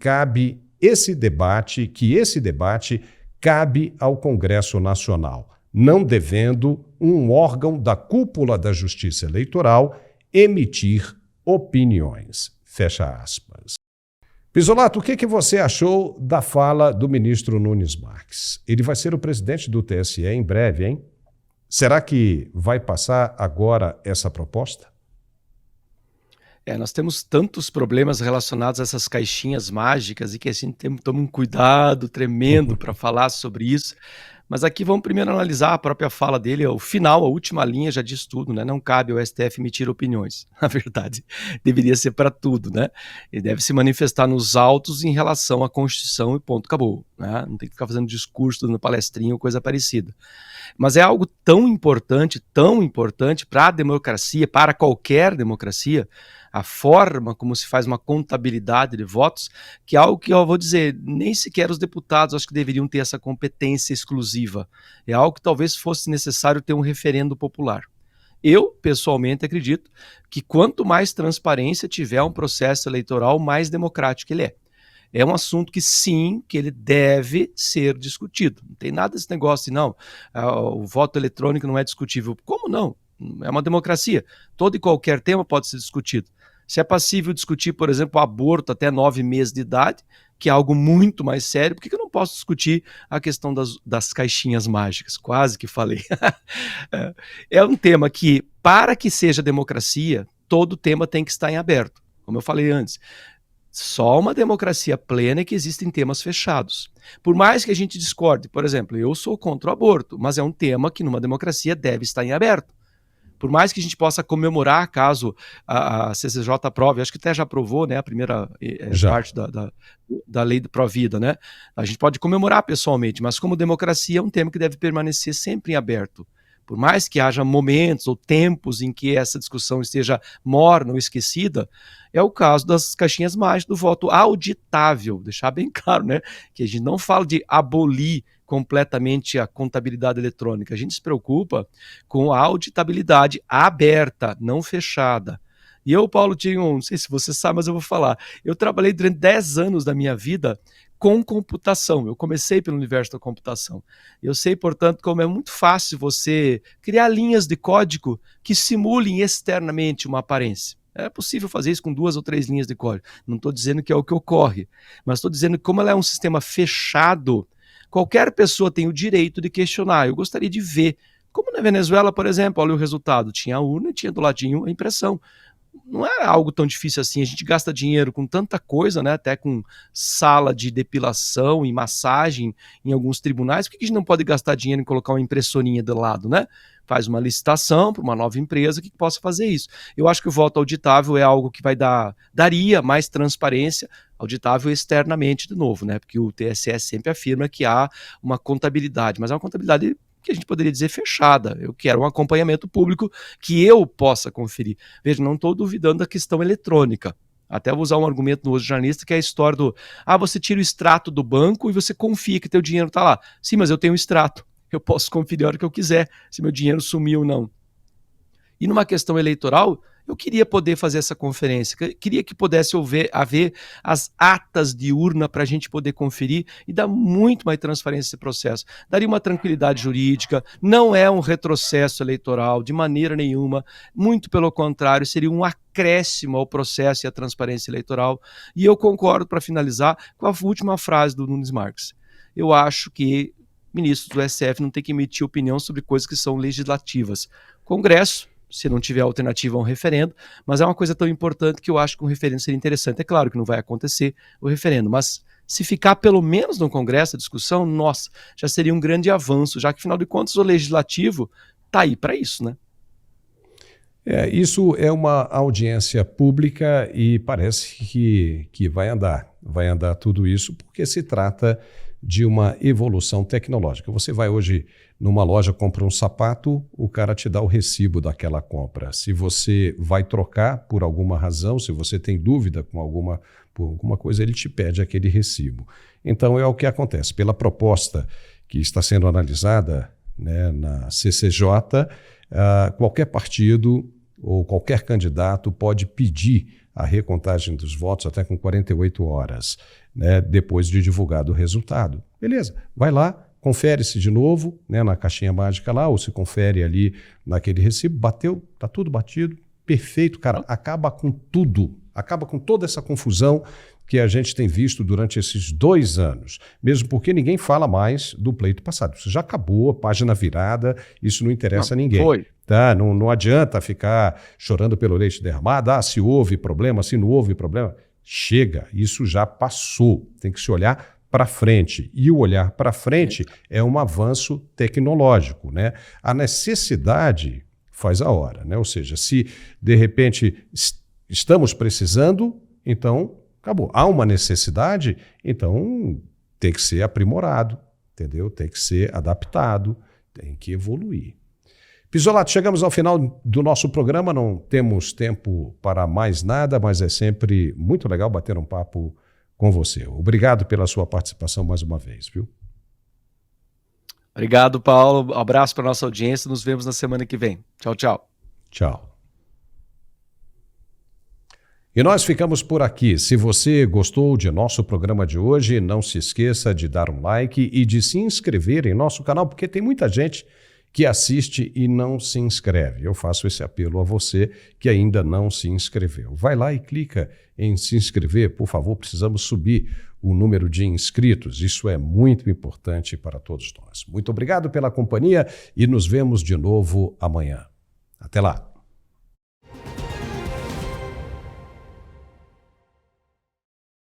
esse debate cabe ao Congresso Nacional, não devendo um órgão da cúpula da Justiça Eleitoral emitir opiniões. Fecha aspas. Pisolato, o que você achou da fala do ministro Nunes Marques? Ele vai ser o presidente do TSE em breve, hein? Será que vai passar agora essa proposta? Nós temos tantos problemas relacionados a essas caixinhas mágicas e que a gente toma um cuidado tremendo para falar sobre isso. Mas aqui vamos primeiro analisar a própria fala dele, o final, a última linha já diz tudo, né? Não cabe ao STF emitir opiniões. Na verdade, deveria ser para tudo, né? Ele deve se manifestar nos autos em relação à Constituição e ponto, acabou, né? Não tem que ficar fazendo discurso, dando palestrinha ou coisa parecida. Mas é algo tão importante para a democracia, para qualquer democracia, a forma como se faz uma contabilidade de votos, que é algo que eu vou dizer, nem sequer os deputados acho que deveriam ter essa competência exclusiva. É algo que talvez fosse necessário ter um referendo popular. Eu, pessoalmente, acredito que quanto mais transparência tiver um processo eleitoral, mais democrático ele é. É um assunto que sim, que ele deve ser discutido. Não tem nada desse negócio de não, o voto eletrônico não é discutível. Como não? É uma democracia. Todo e qualquer tema pode ser discutido. Se é passível discutir, por exemplo, o aborto até 9 meses de idade, que é algo muito mais sério, por que eu não posso discutir a questão das caixinhas mágicas? Quase que falei. É um tema que, para que seja democracia, todo tema tem que estar em aberto. Como eu falei antes, só uma democracia plena é que existem temas fechados. Por mais que a gente discorde, por exemplo, eu sou contra o aborto, mas é um tema que numa democracia deve estar em aberto. Por mais que a gente possa comemorar caso a CCJ aprove, acho que até já aprovou, né, a primeira parte da lei do Provida, né? A gente pode comemorar pessoalmente, mas como democracia é um tema que deve permanecer sempre em aberto. Por mais que haja momentos ou tempos em que essa discussão esteja morna ou esquecida, é o caso das caixinhas mágicas do voto auditável. Deixar bem claro, né, que a gente não fala de abolir completamente a contabilidade eletrônica. A gente se preocupa com a auditabilidade aberta, não fechada. E eu, Paulo, não sei se você sabe, mas eu vou falar. Eu trabalhei durante 10 anos da minha vida com computação. Eu comecei pelo universo da computação. Eu sei, portanto, como é muito fácil você criar linhas de código que simulem externamente uma aparência. É possível fazer isso com 2 ou 3 linhas de código. Não estou dizendo que é o que ocorre, mas estou dizendo que como ela é um sistema fechado, qualquer pessoa tem o direito de questionar. Eu gostaria de ver, como na Venezuela, por exemplo, olha o resultado, tinha a urna e tinha do ladinho a impressão. Não é algo tão difícil assim, a gente gasta dinheiro com tanta coisa, né? Até com sala de depilação e massagem em alguns tribunais, por que a gente não pode gastar dinheiro em colocar uma impressorinha do lado, né? Faz uma licitação para uma nova empresa que possa fazer isso. Eu acho que o voto auditável é algo que daria mais transparência, auditável externamente de novo, né? Porque o TSE sempre afirma que há uma contabilidade, mas é uma contabilidade que a gente poderia dizer fechada. Eu quero um acompanhamento público que eu possa conferir. Veja, não estou duvidando da questão eletrônica. Até vou usar um argumento no uso jornalista, que é a história do você tira o extrato do banco e você confia que teu dinheiro está lá. Sim, mas eu tenho o extrato. Eu posso conferir a hora que eu quiser se meu dinheiro sumiu ou não. E numa questão eleitoral, eu queria poder fazer essa conferência, queria que pudesse haver as atas de urna para a gente poder conferir e dar muito mais transparência esse processo. Daria uma tranquilidade jurídica, não é um retrocesso eleitoral de maneira nenhuma, muito pelo contrário, seria um acréscimo ao processo e à transparência eleitoral. E eu concordo, para finalizar, com a última frase do Nunes Marques. Eu acho que ministros do STF não têm que emitir opinião sobre coisas que são legislativas. Congresso, se não tiver alternativa a um referendo, mas é uma coisa tão importante que eu acho que um referendo seria interessante. É claro que não vai acontecer o referendo, mas se ficar pelo menos no Congresso a discussão, nossa, já seria um grande avanço, já que, afinal de contas, o Legislativo está aí para isso, né? Isso é uma audiência pública e parece que vai andar tudo isso, porque se trata de uma evolução tecnológica. Você vai hoje numa loja, compra um sapato, o cara te dá o recibo daquela compra. Se você vai trocar por alguma razão, se você tem dúvida por alguma coisa, ele te pede aquele recibo. Então é o que acontece. Pela proposta que está sendo analisada, né, na CCJ, qualquer partido ou qualquer candidato pode pedir a recontagem dos votos até com 48 horas, né, depois de divulgado o resultado. Beleza, vai lá, confere-se de novo, né, na caixinha mágica lá, ou se confere ali naquele recibo, bateu, tá tudo batido, perfeito, cara, acaba com tudo, acaba com toda essa confusão que a gente tem visto durante esses 2 anos, mesmo porque ninguém fala mais do pleito passado. Isso já acabou, página virada, isso não interessa a ninguém. Foi. Tá? Não adianta ficar chorando pelo leite derramado, se houve problema, se não houve problema. Chega, isso já passou, tem que se olhar para frente. E o olhar para frente é um avanço tecnológico, né? A necessidade faz a hora, né? Ou seja, se de repente estamos precisando, então acabou. Há uma necessidade, então tem que ser aprimorado, entendeu? Tem que ser adaptado, tem que evoluir. Pisolato, chegamos ao final do nosso programa, não temos tempo para mais nada, mas é sempre muito legal bater um papo com você. Obrigado pela sua participação mais uma vez, viu? Obrigado, Paulo. Um abraço para a nossa audiência. Nos vemos na semana que vem. Tchau, tchau. Tchau. E nós ficamos por aqui. Se você gostou de nosso programa de hoje, não se esqueça de dar um like e de se inscrever em nosso canal, porque tem muita gente que assiste e não se inscreve. Eu faço esse apelo a você que ainda não se inscreveu. Vai lá e clica em se inscrever, por favor, precisamos subir o número de inscritos. Isso é muito importante para todos nós. Muito obrigado pela companhia e nos vemos de novo amanhã. Até lá.